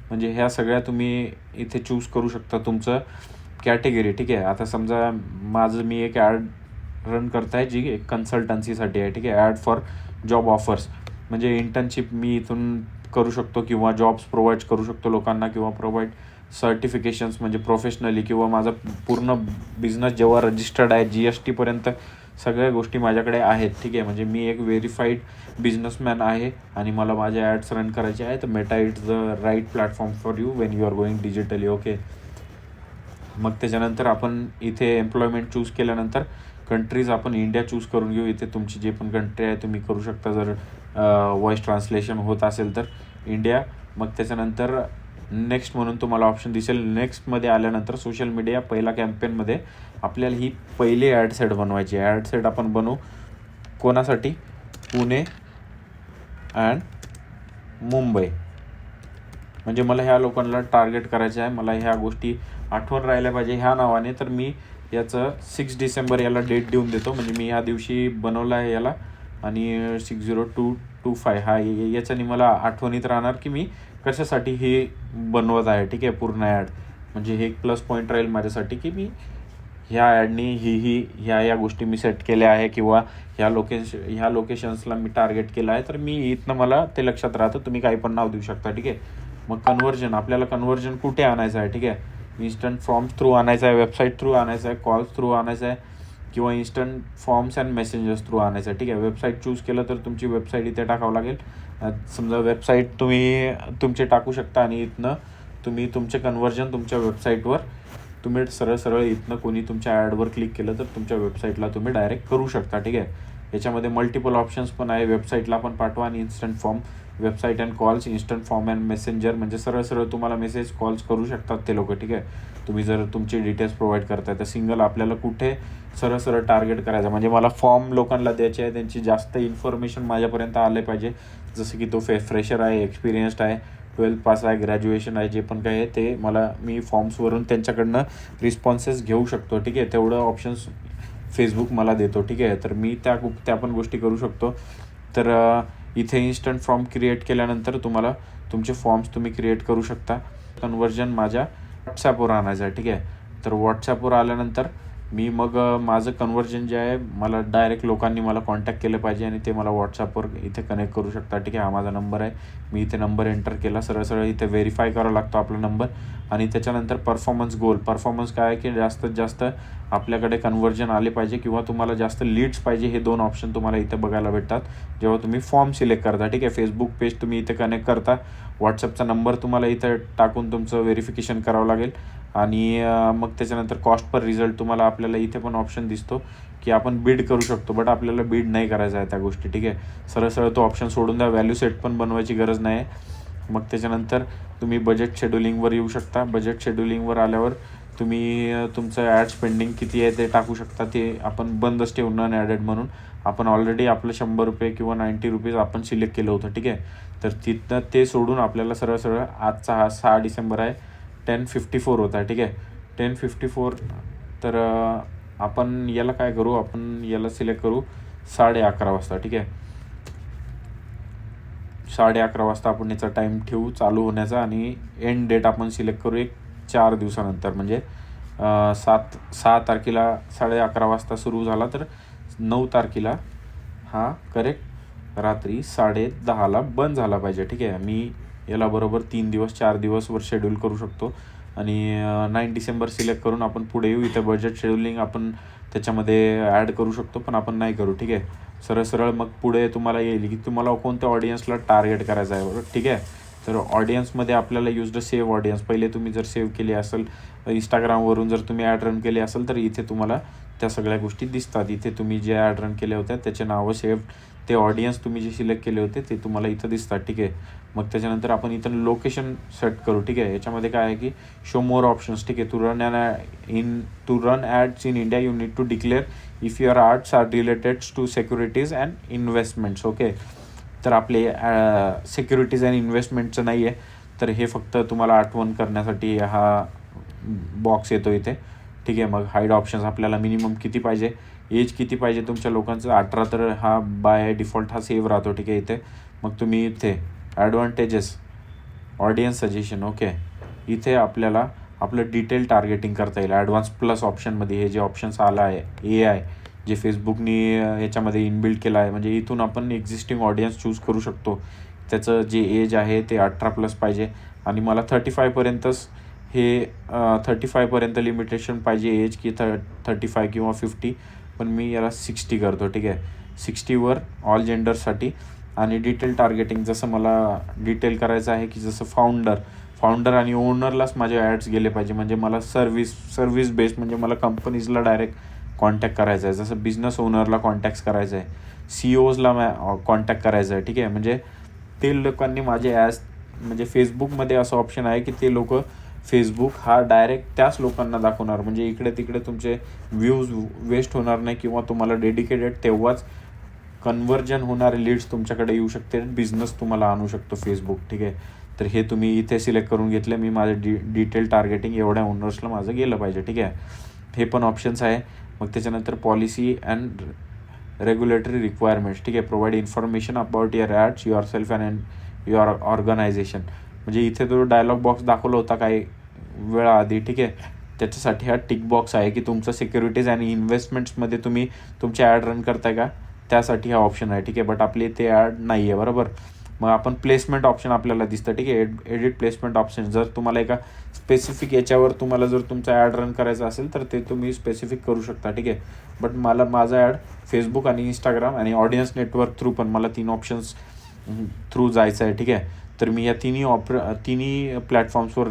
म्हणजे ह्या सगळ्या तुम्ही इथे चूज करू शकता तुमचं कॅटेगरी. ठीक आहे, आता समजा मी एक ॲड रन करताय जी एक कन्सल्टन्सीसाठी आहे. ठीक आहे, ॲड फॉर जॉब ऑफर्स, म्हणजे इंटर्नशिप मी इथून करू शकतो किंवा जॉब्स प्रोव्हाइड करू शकतो लोकांना, किंवा प्रोव्हाइड सर्टिफिकेशन्स म्हणजे प्रोफेशनली, किंवा माझा पूर्ण बिझनेस जेव्हा रजिस्टर्ड आहे GSTपर्यंत सगळ्या गोष्टी माझ्याकडे आहेत. ठीक आहे, म्हणजे मी एक व्हेरीफाईड बिझनेसमॅन आहे आणि मला माझे ॲड्स रन करायचे आहे. तर Meta it's the right platform for you when you are going digitally. Okay, मग त्याच्यानंतर आपण इथे एम्प्लॉयमेंट चूज केल्यानंतर कंट्रीज आपण इंडिया चूज करून घेऊ. इथे तुमची जे पण कंट्री आहे तुम्ही करू शकता, जर व्हॉईस ट्रान्सलेशन होत असेल तर इंडिया. मग त्याच्यानंतर नेक्स्ट म्हणून तुम्हाला ऑप्शन दिसेल. नेक्स्टमध्ये आल्यानंतर सोशल मीडिया पहिला कॅम्पेनमध्ये आपल्याला ही पहिली ॲड सेट बनवायची. ॲड सेट आपण बनवू कोणासाठी? पुणे अँड मुंबई. म्हणजे मला ह्या लोकांना टार्गेट करायचं आहे. मला ह्या गोष्टी आठवण राहिल्या पाहिजे ह्या नावाने. तर मी याचं 6 डिसेंबर याला डेट देऊन देतो. म्हणजे मी ह्या दिवशी बनवलं आहे याला, आणि 60225 हा याच्याने मला आठवणीत राहणार की मी कशासाठी हे बनवत आहे. ठीक आहे, पूर्ण ॲड. म्हणजे हे एक प्लस पॉईंट राहील माझ्यासाठी की मी ह्या ॲडनी ह्या गोष्टी मी सेट केल्या आहे, किंवा ह्या लोकेशन्सला मी टार्गेट केलं आहे. तर मी इथनं मला ते लक्षात राहतं. तुम्ही काही पण नाव देऊ शकता. ठीक आहे, मग कन्व्हर्जन, आपल्याला कन्व्हर्जन कुठे आणायचं आहे? ठीक आहे, इन्स्टंट फॉर्म्स थ्रू आणायचं आहे, वेबसाईट थ्रू आणायचं आहे, कॉल्स थ्रू आणायचं आहे, किंवा इन्स्टंट फॉर्म्स अँड मेसेंजर्स थ्रू आणायचं आहे. ठीक आहे, वेबसाईट चूज केलं तर तुमची वेबसाईट इथे टाकावं लागेल. समजा वेबसाईट तुम्ही तुमचे टाकू शकता, आणि इथनं तुम्ही तुमचे कन्व्हर्जन तुमच्या वेबसाईटवर तुम्ही सरळ इथनं कोणी तुमच्या ॲडवर क्लिक केलं तर तुमच्या वेबसाईटला तुम्ही डायरेक्ट करू शकता. ठीक आहे, याच्यामध्ये मल्टिपल ऑप्शन्स पण आहे. वेबसाईटला पण पाठवा, आणि instant form, website and calls, instant form and messenger, म्हणजे सरळ तुम्हाला मेसेज कॉल्स करू शकतात ते लोक. ठीक आहे, तुम्ही जर तुमचे डिटेल्स प्रोव्हाइड करताय तर सिंगल आपल्याला कुठे सरळ टार्गेट करायचं. म्हणजे मला फॉर्म लोकांना द्यायचे आहे, त्यांची जास्त इन्फॉर्मेशन माझ्यापर्यंत आले पाहिजे. जसं की तो फ्रेशर आहे, एक्सपिरियन्स्ड आहे, 12th पास आहे, ग्रॅज्युएशन आहे, जे पण काही आहे ते मी फॉर्म्सवरून त्यांच्याकडनं रिस्पॉन्सेस घेऊ शकतो. ठीक आहे, तेवढं ऑप्शन्स फेसबुक मला देतो. ठीक आहे, तर मी त्या पण गोष्टी करू शकतो. तर इथे इन्स्टंट फॉर्म क्रिएट केल्यानंतर तुम्हाला तुमचे फॉर्म्स तुम्ही क्रिएट करू शकता. कन्व्हर्जन माझ्या व्हॉट्सॲपवर आणायचं आहे. ठीक आहे, तर व्हॉट्सॲपवर आल्यानंतर मी मग माझं कन्व्हर्जन जे आहे, मला डायरेक्ट लोकांनी मला कॉन्टॅक्ट केलं पाहिजे, आणि ते मला व्हॉट्सॲपवर इथे कनेक्ट करू शकता. ठीक आहे, हा माझा नंबर आहे. मी इथे नंबर एंटर केला. सरळ इथे व्हेरीफाय करावा लागतो आपला नंबर. आणि त्याच्यानंतर परफॉर्मन्स गोल. परफॉर्मन्स काय आहे की जास्तीत जास्त आपल्याकडे कन्व्हर्जन आले पाहिजे, किंवा तुम्हाला जास्त लीड्स पाहिजे. हे 2 ऑप्शन तुम्हाला इथे बघायला भेटतात जेव्हा तुम्ही फॉर्म सिलेक्ट करता. ठीक आहे, फेसबुक पेज तुम्ही इथे कनेक्ट करता, व्हॉट्सअपचा नंबर तुम्हाला इथं टाकून तुमचं व्हेरिफिकेशन करावं लागेल. आणि मग त्याच्यानंतर कॉस्ट पर रिझल्ट तुम्हाला आपल्याला इथे पण ऑप्शन दिसतो की आपण बीड करू शकतो, बट आपल्याला बीड नाही करायचं आहे त्या गोष्टी. ठीक आहे, सरळ तो ऑप्शन सोडून द्या. व्हॅल्यू सेट पण बनवायची गरज नाही. मग त्याच्यानंतर तुम्ही बजेट शेड्युलिंगवर येऊ शकता. बजेट शेड्युलिंगवर आल्यावर तुम्ही तुमचं ॲड स्पेंडिंग किती आहे ते टाकू शकता. ते आपण बंदच ठेवून नॉन ॲडेड म्हणून. आपण ऑलरेडी आपलं 100 रुपये किंवा 90 रुपीज आपण सिलेक्ट केलं होतं. ठीक आहे, तर तिथनं ते सोडून आपल्याला सरळ आजचा हा 6 डिसेंबर आहे, 10:54 होता आहे. ठीक आहे, 10:54. तर आपण याला काय करू, आपण याला सिलेक्ट करू 11:30 वाजता. ठीक आहे, 11:30 वाजता आपण याचा टाईम ठेवू चालू होण्याचा, आणि एंड डेट आपण सिलेक्ट करू एक 4 दिवसानंतर. म्हणजे 6 तारखेला 11:30 वाजता सुरू झाला तर 9 तारखेला हा करेक्ट रात्री 10:30ला बंद झाला पाहिजे. ठीक आहे, मी याला बरोबर 3 दिवस 4 दिवसवर शेड्यूल करू शकतो. आणि 9 डिसेंबर सिलेक्ट करून आपण पुढे येऊ. इथे बजेट शेड्युलिंग आपण त्याच्यामध्ये ॲड करू शकतो, पण आपण नाही करू. ठीक आहे, सरळ मग पुढे तुम्हाला येईल की तुम्हाला कोणत्या ऑडियन्सला टार्गेट करायचं आहे. बरोबर, ठीक आहे. तर ऑडियन्समध्ये आपल्याला यूज द सेव्ह ऑडियन्स. पहिले तुम्ही जर सेव्ह केली असेल इंस्टाग्रामवरून, जर तुम्ही ॲड रन केली असेल तर इथे तुम्हाला त्या सगळ्या गोष्टी दिसतात. इथे तुम्ही जे ॲड रन केले होत्या त्याचे नावं सेव्ह, ते ऑडियन्स तुम्ही जे सिलेक्ट केले होते ते तुम्हाला इथं दिसतात. ठीक आहे, मग त्याच्यानंतर आपण इथं लोकेशन सेट करू. ठीक आहे, याच्यामध्ये काय आहे की शो मोर ऑप्शन्स. ठीक आहे, to run ads in India you need to declare if your arts are related to securities and investments. Okay, तर आपले सिक्युरिटीज अँड इन्व्हेस्टमेंटचं नाही आहे, तर हे फक्त तुम्हाला आठवण करण्यासाठी हा बॉक्स येतो इथे. ठीक आहे, मग हाईड ऑप्शन्स, आपल्याला मिनिमम किती पाहिजे, एज किती पाहिजे तुमच्या लोकांचं, 18, तर हा बाय डिफॉल्ट हा सेव्ह राहतो. ठीक आहे, इथे मग तुम्ही इथे ॲडव्हान्टेजेस, ऑडियन्स सजेशन. ओके, इथे आपल्याला आपलं डिटेल टार्गेटिंग करता येईल. ॲडव्हान्स प्लस ऑप्शनमध्ये हे जे ऑप्शन्स आला आहे AI जे फेसबुकनी याच्यामध्ये इनबिल्ड केलं आहे, म्हणजे इथून आपण एक्झिस्टिंग ऑडियन्स चूज करू शकतो. त्याचं जे एज आहे ते 18+ पाहिजे आणि मला 35पर्यंतच हे 35पर्यंत लिमिटेशन पाहिजे एज की 35 किंवा 50, पण मी याला 60 करतो. ठीक आहे, 60वर ऑल जेंडरसाठी. आणि डिटेल टार्गेटिंग जसं मला डिटेल करायचं आहे की जसं फाउंडर आणि ओनरलाच माझे ॲड्स गेले पाहिजे. म्हणजे मला सर्व्हिस बेस्ड, म्हणजे मला कंपनीजला डायरेक्ट कॉन्टॅक्ट करायचं आहे. जसं बिझनेस ओनरला कॉन्टॅक्ट करायचं आहे, CEOजला कॉन्टॅक्ट करायचं आहे. ठीक आहे, म्हणजे ते लोकांनी माझे ॲड्स, म्हणजे फेसबुकमध्ये असं ऑप्शन आहे की ते लोक फेसबुक हा डायरेक्ट त्याच लोकांना दाखवणार. म्हणजे इकडे तिकडे तुमचे व्ह्यूज वेस्ट होणार नाही किंवा तुम्हाला डेडिकेटेड तेव्हाच कन्वर्जन होणारे लीड्स तुमच्याकडे येऊ शकते, बिझनेस तुम्हाला आणू शकतो फेसबुक. ठीक आहे, तर हे तुम्ही इथे सिलेक्ट करून घेतले. मी माझं डिटेल टार्गेटिंग एवढ्या ओनर्सला माझं गेलं पाहिजे. ठीक आहे, हे पण ऑप्शन्स आहे. मग त्याच्यानंतर पॉलिसी अँड रेग्युलेटरी रिक्वायरमेंट्स. ठीक आहे, provide information about your ads, yourself and your organisation. म्हणजे इथे तो डायलॉग बॉक्स दाखवला होता काही वेळा आधी. ठीक आहे, त्याच्यासाठी हा टिक बॉक्स आहे की तुमचं सिक्युरिटीज आणि इन्व्हेस्टमेंट्समध्ये तुम्ही तुमचे ॲड रन करताय का, त्यासाठी हा ऑप्शन आहे. ठीक आहे, बट आपली ते ॲड नाही आहे, बरोबर. मग आपण प्लेसमेंट ऑप्शन आपल्याला दिसतं. ठीक आहे, एडिट प्लेसमेंट ऑप्शन. जर तुम्हाला एका स्पेसिफिक याच्यावर तुम्हाला जर तुमचा ॲड रन करायचा असेल तर ते तुम्ही स्पेसिफिक करू शकता. ठीक आहे, बट मला माझा ॲड फेसबुक आणि इंस्टाग्राम आणि ऑडियन्स नेटवर्क थ्रू, पण मला 3 ऑप्शन्स थ्रू जायचं आहे. ठीक आहे, तर मी या तिन्ही प्लॅटफॉर्म्सवर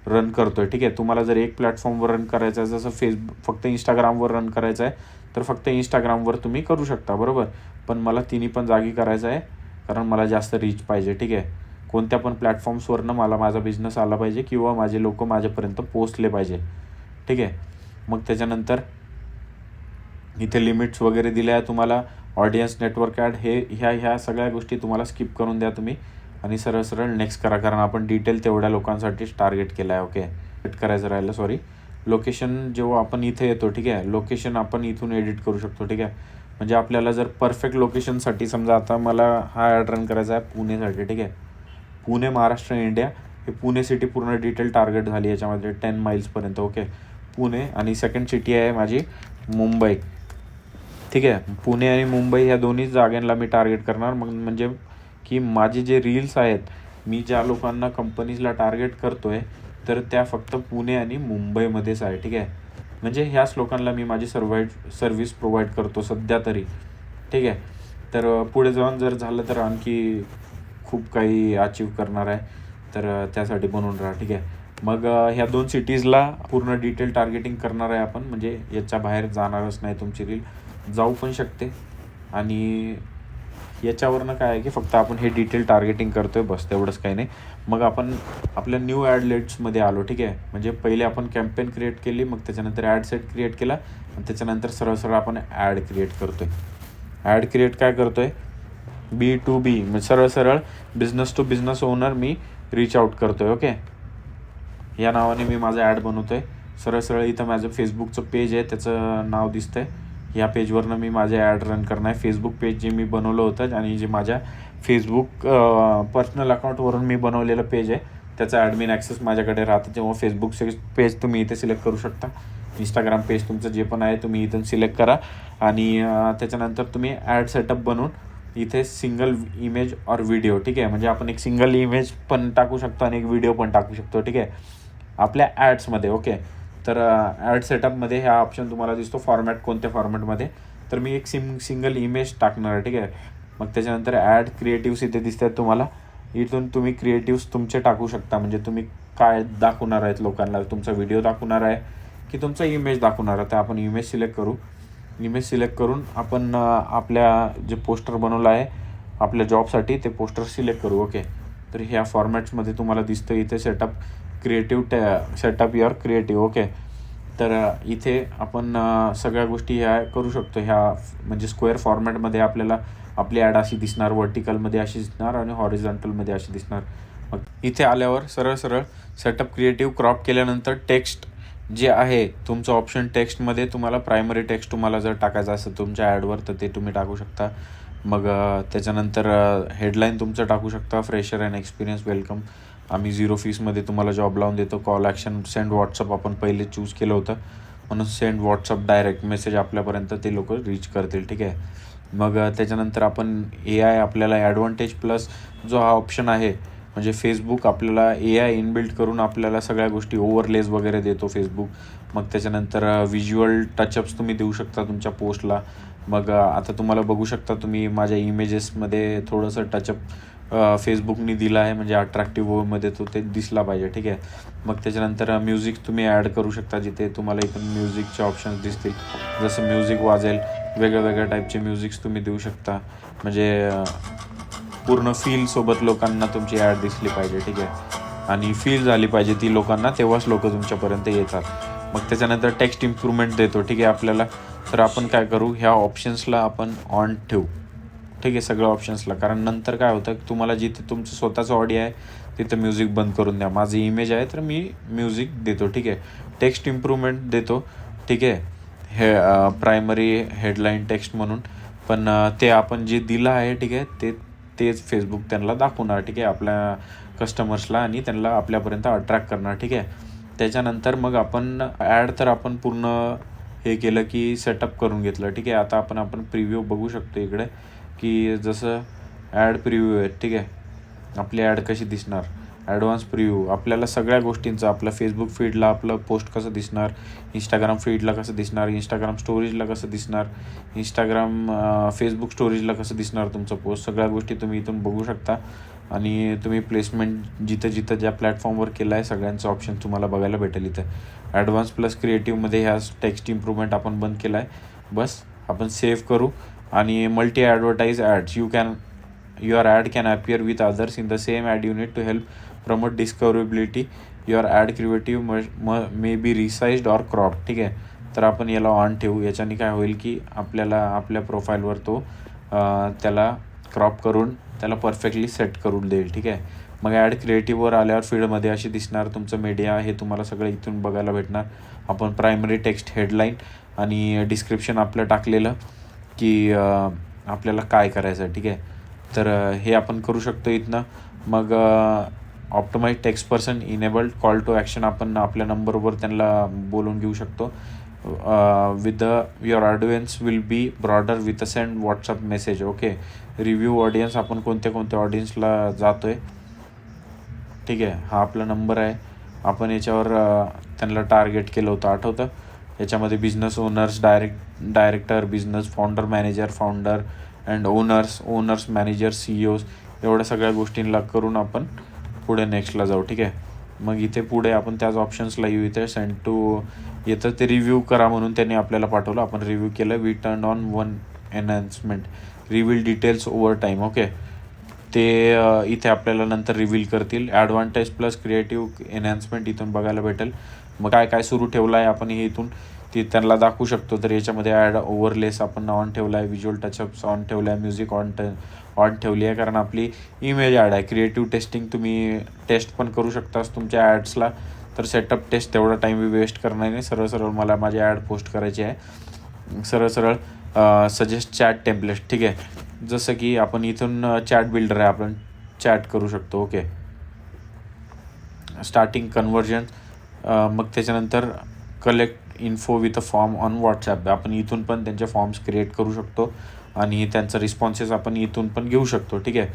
रन करतो आहे. ठीक आहे, तुम्हाला जर एक प्लॅटफॉर्मवर रन करायचं आहे, जसं फक्त इंस्टाग्रामवर रन करायचं आहे तर फक्त इंस्टाग्रामवर तुम्ही करू शकता, बरोबर. पण मला तिन्ही पण जागी करायचं आहे कारण मला जास्त रीच पाहिजे. ठीक आहे, कोणत्या पण प्लॅटफॉर्म्सवरनं मला माझा बिझनेस आला पाहिजे किंवा माझे लोक माझ्यापर्यंत पोचले पाहिजे. ठीक आहे, मग त्याच्यानंतर इथे लिमिट्स वगैरे दिल्या आहे तुम्हाला. ऑडियन्स नेटवर्क ॲड हे ह्या सगळ्या गोष्टी तुम्हाला स्किप करून द्या तुम्ही आणि सरळ नेक्स्ट करा, कारण आपण डिटेल तेवढ्या लोकांसाठीच टार्गेट केलं आहे. ओके, एडिट करायचं राहिलं, सॉरी. लोकेशन जेव्हा आपण इथे येतो, ठीक आहे, लोकेशन आपण इथून एडिट करू शकतो. ठीक आहे, म्हणजे आपल्याला जर परफेक्ट लोकेशनसाठी, समजा आता मला हा ॲड रन करायचा आहे पुणेसाठी. ठीक आहे, पुणे, महाराष्ट्र, इंडिया. हे पुणे सिटी पूर्ण डिटेल टार्गेट झाली याच्यामध्ये 10 माइल्सपर्यंत. ओके, पुणे. आणि सेकंड सिटी आहे माझी मुंबई. ठीक आहे, पुणे आणि मुंबई ह्या दोन्ही जागांना मी टार्गेट करणार. मग म्हणजे की माझे जे रील्स आहेत, मी ज्या लोकांना कंपनीजला टार्गेट करतो आहे तर त्या फक्त पुणे आणि मुंबईमध्येच आहे. ठीक आहे, म्हणजे ह्याच लोकांना मी माझी सर्व्हिस प्रोव्हाइड करतो सध्या तरी. ठीक आहे, तर पुढे जाऊन जर झालं तर आणखी खूप काही अचीव करणार आहे, तर त्यासाठी बनवून राहा. ठीक आहे, मग ह्या 2 सिटीजला पूर्ण डिटेल टार्गेटिंग करणार आहे आपण. म्हणजे याच्या बाहेर जाणारच नाही तुमची रील, जाऊ पण शकते. आणि याच्यावरनं काय आहे की फक्त आपण हे डिटेल टार्गेटिंग करतो आहे, बस तेवढंच काही नाही. मग आपण आपल्या न्यू ॲडलेट्समध्ये आलो. ठीक आहे, म्हणजे पहिले आपण कॅम्पेन क्रिएट केली, मग त्याच्यानंतर ॲड सेट क्रिएट केला आणि त्याच्यानंतर सरळ आपण ॲड क्रिएट करतो आहे. ॲड क्रिएट काय करतो आहे, B2B, म्हणजे सरळ बिझनेस टू बिझनेस ओनर मी रीच आउट करतो आहे. ओके, या नावाने मी माझं ॲड बनवतो आहे. सरळ इथं माझं फेसबुकचं पेज आहे, त्याचं नाव दिसतं आहे. या पेजवरनं मी माझे ॲड रन करणार आहे. फेसबुक पेज जे मी बनवलं होतं आणि जे माझ्या फेसबुक पर्सनल अकाउंटवरून मी बनवलेलं पेज आहे, त्याचा ॲडमिन ॲक्सेस माझ्याकडे राहतं. जेव्हा फेसबुकचे पेज तुम्ही इथे सिलेक्ट करू शकता. इंस्टाग्राम पेज तुमचं जे पण आहे तुम्ही इथून सिलेक्ट करा आणि त्याच्यानंतर तुम्ही ॲड सेटअप बनवून इथे सिंगल इमेज और व्हिडिओ. ठीक आहे, म्हणजे आपण एक सिंगल इमेज पण टाकू शकतो आणि एक व्हिडिओ पण टाकू शकतो. ठीक आहे, आपल्या ॲड्समध्ये. ओके, तर ॲड सेटअपमध्ये हा ऑप्शन तुम्हाला दिसतो, फॉर्मॅट कोणत्या फॉर्मॅटमध्ये. तर मी एक सिंगल इमेज टाकणार आहे. ठीक आहे, मग त्याच्यानंतर ॲड क्रिएटिव्स इथे दिसतात तुम्हाला. इथून तुम्ही क्रिएटिव्स तुमचे टाकू शकता. म्हणजे तुम्ही काय दाखवणार आहेत लोकांना, तुमचा व्हिडिओ दाखवणार आहे की तुमचा इमेज दाखवणार आहे. तर आपण इमेज सिलेक्ट करू. इमेज सिलेक्ट करून आपण आपल्या जे पोस्टर बनवलं आहे आपल्या जॉबसाठी ते पोस्टर सिलेक्ट करू. ओके, तर ह्या फॉर्मॅट्समध्ये तुम्हाला दिसतं इथे सेटअप युअर क्रिएटिव्ह. ओके, तर इथे आपण सगळ्या गोष्टी ह्या करू शकतो. ह्या म्हणजे स्क्वेअर फॉर्मॅटमध्ये आपल्याला आपली ॲड अशी दिसणार, व्हर्टिकलमध्ये अशी दिसणार आणि हॉरिझॉन्टलमध्ये अशी दिसणार. मग इथे आल्यावर सरळ सेटअप क्रिएटिव्ह क्रॉप केल्यानंतर टेक्स्ट जे आहे तुमचं ऑप्शन टेक्स्टमध्ये तुम्हाला प्रायमरी टेक्स्ट तुम्हाला जर टाकायचं असेल तुमच्या ॲडवर तर ते तुम्ही टाकू शकता. मग त्याच्यानंतर हेडलाईन तुमचं टाकू शकता, फ्रेशर अँड एक्सपिरियन्स वेलकम, आम्ही 0 फीसमध्ये तुम्हाला जॉब लावून देतो. कॉल ॲक्शन सेंड व्हॉट्सअप आपण पहिले चूज केलं होतं. म्हणून सेंड व्हॉट्सअप डायरेक्ट मेसेज आपल्यापर्यंत ते लोक रीच करतील. ठीक आहे. मग त्याच्यानंतर आपण AI आपल्याला ॲडव्हान्टेज प्लस जो हा ऑप्शन आहे, म्हणजे फेसबुक आपल्याला AI इनबिल्ट करून आपल्याला सगळ्या गोष्टी ओव्हरलेज वगैरे देतो फेसबुक. मग त्याच्यानंतर व्हिज्युअल टचअप्स तुम्ही देऊ शकता तुमच्या पोस्टला. मग आता तुम्हाला बघू शकता तुम्ही माझ्या इमेजेसमध्ये थोडंसं टचअप फेसबुकनी दिलं आहे, म्हणजे अट्रॅक्टिव्ह वेमध्ये तो ते दिसला पाहिजे. ठीक आहे. मग त्याच्यानंतर म्युझिक तुम्ही ॲड करू शकता, जिथे तुम्हाला इथून म्युझिकचे ऑप्शन्स दिसतील. जसं म्युझिक वाजेल वेगळ्या वेगळ्या टाईपचे म्युझिक्स तुम्ही देऊ शकता, म्हणजे पूर्ण फीलसोबत लोकांना तुमची ॲड दिसली पाहिजे. ठीक आहे. आणि फील झाली पाहिजे ती लोकांना, तेव्हाच लोक तुमच्यापर्यंत येतात. मग त्याच्यानंतर टेक्स्ट इम्प्रूव्हमेंट देतो. ठीक आहे आपल्याला. तर आपण काय करू, ह्या ऑप्शन्सला आपण ऑन ठेवू. ठीक आहे, सगळ्या ऑप्शन्सला. कारण नंतर काय होतं, तुम्हाला जिथे तुमचं स्वतःचं ऑडिओ आहे तिथं म्युझिक बंद करून द्या. माझं इमेज आहे तर मी म्युझिक देतो. ठीक आहे. टेक्स्ट इम्प्रूव्हमेंट देतो. ठीक आहे. प्रायमरी हेडलाईन टेक्स्ट म्हणून. पण ते आपण जे दिलं आहे, ठीक आहे, तेच फेसबुक त्यांना दाखवणार. ठीक आहे, आपल्या कस्टमर्सला, आणि त्यांना आपल्यापर्यंत अट्रॅक्ट करणार. ठीक आहे. त्याच्यानंतर मग आपण ॲड तर आपण पूर्ण हे केलं की सेटअप करून घेतलं. ठीक आहे. आता आपण प्रिव्ह्यू बघू शकतो इकडे, की जसं ॲड प्रिव्ह्यू आहे. ठीक आहे. आपली ॲड कशी दिसणार, ॲडव्हान्स प्रिव्ह्यू, आपल्याला सगळ्या गोष्टींचं, आपलं फेसबुक फीडला आपलं पोस्ट कसं दिसणार, इंस्टाग्राम फीडला कसं दिसणार, इंस्टाग्राम स्टोरेजला कसं दिसणार, फेसबुक स्टोरेजला कसं दिसणार तुमचं पोस्ट, सगळ्या गोष्टी तुम्ही इथून बघू शकता. आणि तुम्ही प्लेसमेंट जिथं जिथं ज्या प्लॅटफॉर्मवर केलं आहे सगळ्यांचं ऑप्शन तुम्हाला बघायला भेटेल इथं. ॲडव्हान्स प्लस क्रिएटिव्हमध्ये ह्या टेक्स्ट इम्प्रूव्हमेंट आपण बंद केला आहे. बस आपण सेव्ह करू. आणि multi advertise ads, your ad can appear with others in the same ad unit to help promote discoverability. Your ad creative may be resized or cropped. ठीक आहे. तर आपण याला ऑन ठेवू. याच्याने काय होईल की आपल्याला आपल्या प्रोफाईलवर तो त्याला क्रॉप करून त्याला परफेक्टली सेट करून देईल. ठीक आहे. मग ॲड क्रिएटिव्हवर आल्यावर फील्डमध्ये अशी दिसणार तुमचं मीडिया, हे तुम्हाला सगळं इथून बघायला भेटणार. आपण प्रायमरी टेक्स्ट, हेडलाईन आणि डिस्क्रिप्शन आपलं टाकलेलं की आपल्याला काय करायचं आहे. ठीक आहे. तर हे आपण करू शकतो इथनं. मग optimise text person enabled, call to action आपण आपल्या नंबरवर त्यांना बोलून घेऊ शकतो. Your audience will be broader with a send WhatsApp message. Okay. Review audience, आपण कोणत्या ऑडियन्सला जातो आहे. ठीक आहे. हा आपला नंबर आहे. आपण याच्यावर त्यांना टार्गेट केलं होतं, आठवतं. याच्यामध्ये business owners, director, business founder and owners manager, CEOs, एवढ्या सगळ्या गोष्टींना करून आपण पुढे नेक्स्टला जाऊ. ठीक आहे. मग इथे पुढे आपण त्याच ऑप्शन्सला येऊ. इथे सेंड टू येतं, ते रिव्ह्यू करा म्हणून त्यांनी आपल्याला पाठवलं. आपण रिव्ह्यू केलं. We turn on one enhancement, reveal details over time. Okay. ते इथे आपल्याला नंतर रिव्हील करतील. ॲडव्हान्टेज प्लस क्रिएटिव्ह एनहान्समेंट इथून बघायला भेटेल. मग काय सुरू ठेवलं आहे आपण हे इथून ती त्यांना दाखवू शकतो. तर याच्यामध्ये ॲड ओव्हरलेस आपण ऑन ठेवला आहे, व्हिज्युअल टचअप्स ऑन ठेवला आहे, म्युझिक ऑन ठेवली आहे, कारण आपली इमेज ॲड आहे. क्रिएटिव्ह टेस्टिंग तुम्ही टेस्ट पण करू शकतास तुमच्या ॲड्सला. तर सेटअप टेस्ट तेवढा टाईम वेस्ट करणार नाही. सरळ मला माझी ॲड पोस्ट करायची आहे. सरळ सजेस्ट चॅट टेम्पलेट. ठीक आहे. जसं की आपण इथून चॅट बिल्डर आहे, आपण चॅट करू शकतो. ओके. Starting conversion. मग त्याच्यानंतर collect info with a form on WhatsApp. आपण इथून पण त्यांचे फॉर्म्स क्रिएट करू शकतो आणि त्यांचा रिस्पॉन्सेस आपण इथून पण घेऊ शकतो. ठीक आहे.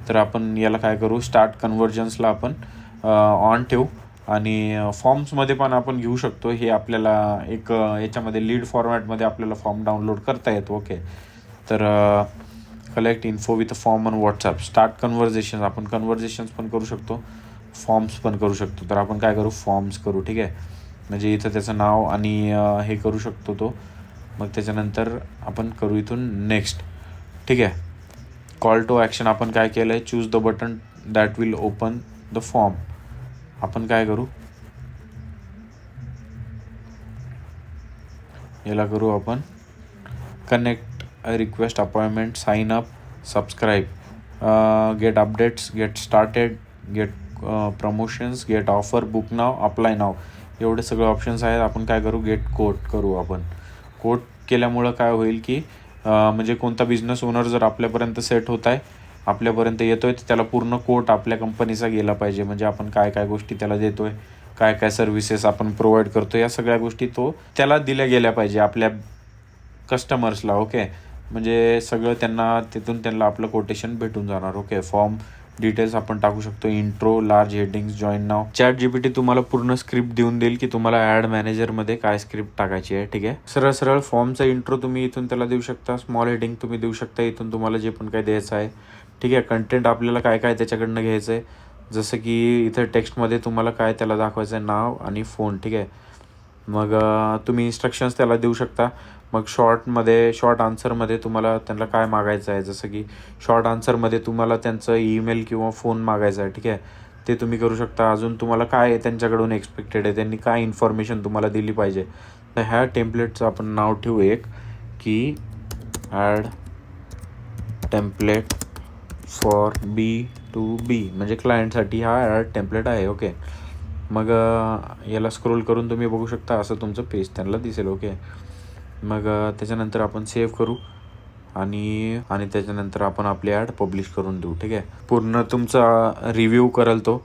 तर आपण याला काय करू, स्टार्ट कन्व्हर्जन्सला आपण ऑन ठेवू. आणि फॉर्म्समध्ये पण आपण घेऊ शकतो. हे आपल्याला एक याच्यामध्ये लीड फॉर्मॅटमध्ये आपल्याला फॉर्म डाउनलोड करता येतो. ओके. तर collect info with a form on WhatsApp, start conversations. आपण कन्व्हर्जेशन्स पण करू शकतो, फॉर्म्स पण करू शकतो. तर आपण काय करू, फॉर्म्स करू. ठीक आहे. म्हणजे इथं त्याचं नाव आणि हे करू शकतो तो. मग त्याच्यानंतर आपण करू इथून नेक्स्ट. ठीक आहे. कॉल टू ॲक्शन आपण काय केलं आहे, choose the button that will open the form. आपण काय करू, याला करू आपण connect, request appointment, sign up, subscribe, get updates, get started, get promotions, get offer, book now, apply now, एवढे सगळे ऑप्शन्स आहेत. आपण काय करू, गेट कोट करू. आपण कोट केल्यामुळं काय होईल की म्हणजे कोणता बिझनेस ओनर जर आपल्यापर्यंत सेट होत आहे, आपल्यापर्यंत येतो आहे, तर त्याला पूर्ण कोट आपल्या कंपनीचा गेला पाहिजे. म्हणजे आपण काय गोष्टी त्याला देतो आहे, काय काय सर्व्हिसेस आपण प्रोव्हाइड करतो, या सगळ्या गोष्टी तो त्याला दिल्या गेल्या पाहिजे आपल्या कस्टमर्सला. ओके, म्हणजे सगळं त्यांना आपलं कोटेशन भेटून जाणार. ओके, फॉर्म डिटेल्स आपण टाकू शकतो, इंट्रो, लार्ज हेडिंग्स, जॉईन नाव. ChatGPT तुम्हाला पूर्ण स्क्रिप्ट देऊन देईल की तुम्हाला ॲड मॅनेजरमध्ये काय स्क्रिप्ट टाकायची आहे. ठीक आहे, सरळ सरळ फॉर्मचा इंट्रो तुम्ही इथून त्याला देऊ शकता, स्मॉल हेडिंग तुम्ही देऊ शकता इथून तुम्हाला जे पण काय द्यायचं आहे. ठीक आहे, कंटेंट आपल्याला काय काय त्याच्याकडनं घ्यायचं आहे, जसं की इथं टेक्स्टमध्ये तुम्हाला काय त्याला दाखवायचं आहे, नाव आणि फोन. ठीक आहे, मग तुम्ही इन्स्ट्रक्शन्स त्याला देऊ शकता. मग शॉर्ट आन्सरमध्ये तुम्हाला त्यांना काय मागायचं आहे, जसं की शॉर्ट आन्सरमध्ये तुम्हाला त्यांचं ईमेल किंवा फोन मागायचा आहे. ठीक आहे, ते तुम्ही करू शकता. अजून तुम्हाला काय त्यांच्याकडून एक्सपेक्टेड आहे, त्यांनी काय इन्फॉर्मेशन तुम्हाला दिली पाहिजे. तर ह्या टेम्पलेटचं आपण नाव ठेवू एक की ॲड टेम्पलेट फॉर B2B, म्हणजे क्लायंटसाठी हा ॲड टेम्पलेट आहे. ओके, मग याला स्क्रोल करून तुम्ही बघू शकता, असं तुमचं पेज त्यांना दिसेल. ओके, मग त्याच्यानंतर आपण सेव्ह करू आणि त्याच्यानंतर आपण आपली ॲड पब्लिश करून देऊ. ठीक आहे, पूर्ण तुमचा रिव्ह्यू करेल तो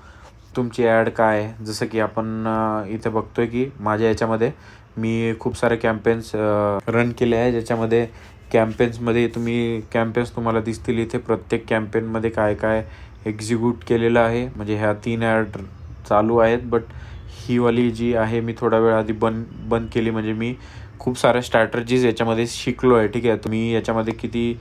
तुमची ॲड काय आहे. जसं की आपण इथे बघतोय की माझ्या याच्यामध्ये मी खूप सारे कॅम्पेन्स रन केले आहे, ज्याच्यामध्ये कॅम्पेन्स तुम्हाला दिसतील इथे. प्रत्येक कॅम्पेनमध्ये काय काय एक्झिक्यूट केलेलं आहे, म्हणजे ह्या 3 ॲड चालू आहेत. बट ही वाली जी आहे मी थोडा वेळ आधी बंद केली, म्हणजे मी खूप साऱ्या स्ट्रॅटर्जीज याच्यामध्ये शिकलो आहे. ठीक आहे, तुम्ही याच्यामध्ये किती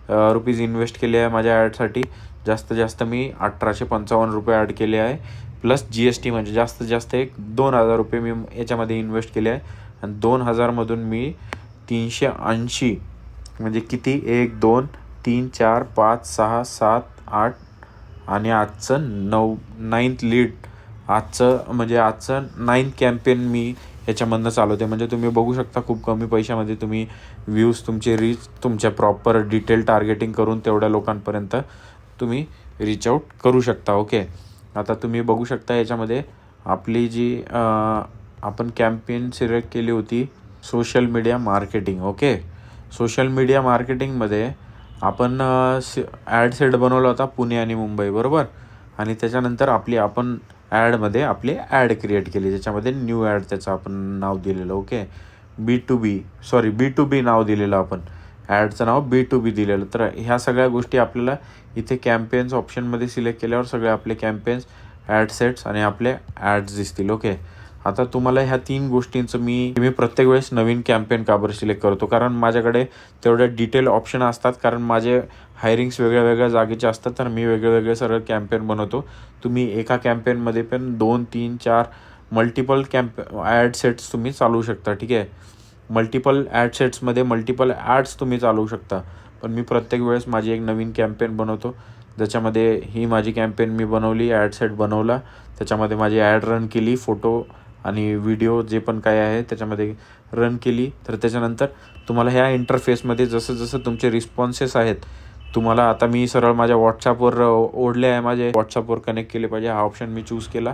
रुपीज इन्व्हेस्ट केले आहे माझ्या ॲडसाठी, जास्तीत जास्त मी 1855 रुपये ॲड केले आहे, प्लस GST, म्हणजे जास्तीत जास्त एक 2000 रुपये मी याच्यामध्ये इन्व्हेस्ट केले आहे. आणि 2000मधून मी 380, म्हणजे किती, 1 2 3 4 5 6 7 8 आणि आजचं 9th लीड, आजचं 9th कॅम्पेन मी याच्यामधनं चालवते. म्हणजे तुम्ही बघू शकता खूप कमी पैशामध्ये तुम्ही व्ह्यूज, तुमचे रीच, तुमच्या प्रॉपर डिटेल टार्गेटिंग करून तेवढ्या लोकांपर्यंत तुम्ही रीच आऊट करू शकता. ओके, आता तुम्ही बघू शकता याच्यामध्ये आपली जी आपण कॅम्पेन सिलेक्ट केली होती, social media marketing. Okay, social media मार्केटिंगमध्ये आपण ॲड सेट बनवला होता पुणे आणि मुंबई, बरोबर. आणि त्याच्यानंतर आपण ॲडमध्ये आपली ॲड क्रिएट केली, ज्याच्यामध्ये न्यू ॲड त्याचं आपण नाव दिलेलं. ओके, B2B नाव दिलेलं, आपण ॲडचं नाव B2B दिलेलं. तर ह्या सगळ्या गोष्टी आपल्याला इथे कॅम्पेन्स ऑप्शनमध्ये सिलेक्ट केल्यावर सगळे आपले कॅम्पेन्स, ॲड सेट्स आणि आपले ॲड्स दिसतील. ओके, आता तुम्हाला ह्या 3 गोष्टींचं मी प्रत्येक वेळेस नवीन कॅम्पेन का बरं सिलेक्ट करतो, कारण माझ्याकडे तेवढे डिटेल ऑप्शन असतात, कारण माझे हायरिंग्स वेगळ्या वेगळ्या जागेचे असतात, तर मी वेगळे सरळ कॅम्पेन बनवतो. तुम्ही एका कॅम्पेनमध्ये पण 2 3 4 मल्टिपल ॲड सेट्स तुम्ही चालवू शकता. ठीक आहे, मल्टिपल ॲड सेट्समध्ये मल्टिपल ॲड्स तुम्ही चालवू शकता. पण मी प्रत्येक वेळेस माझी एक नवीन कॅम्पेन बनवतो, ज्याच्यामध्ये ही माझी कॅम्पेन मी बनवली, ॲड सेट बनवला, त्याच्यामध्ये माझी ॲड रन केली, फोटो आणि व्हिडिओ जे पण काय आहे त्याच्यामध्ये रन केली. तर त्याच्यानंतर तुम्हाला ह्या इंटरफेसमध्ये जसं तुमचे रिस्पॉन्सेस आहेत, तुम्हाला आता मी सरळ माझ्या व्हॉट्सॲपवर ओढले आहे, माझे व्हॉट्सॲपवर कनेक्ट केले पाहिजे, हा ऑप्शन मी चूज केला.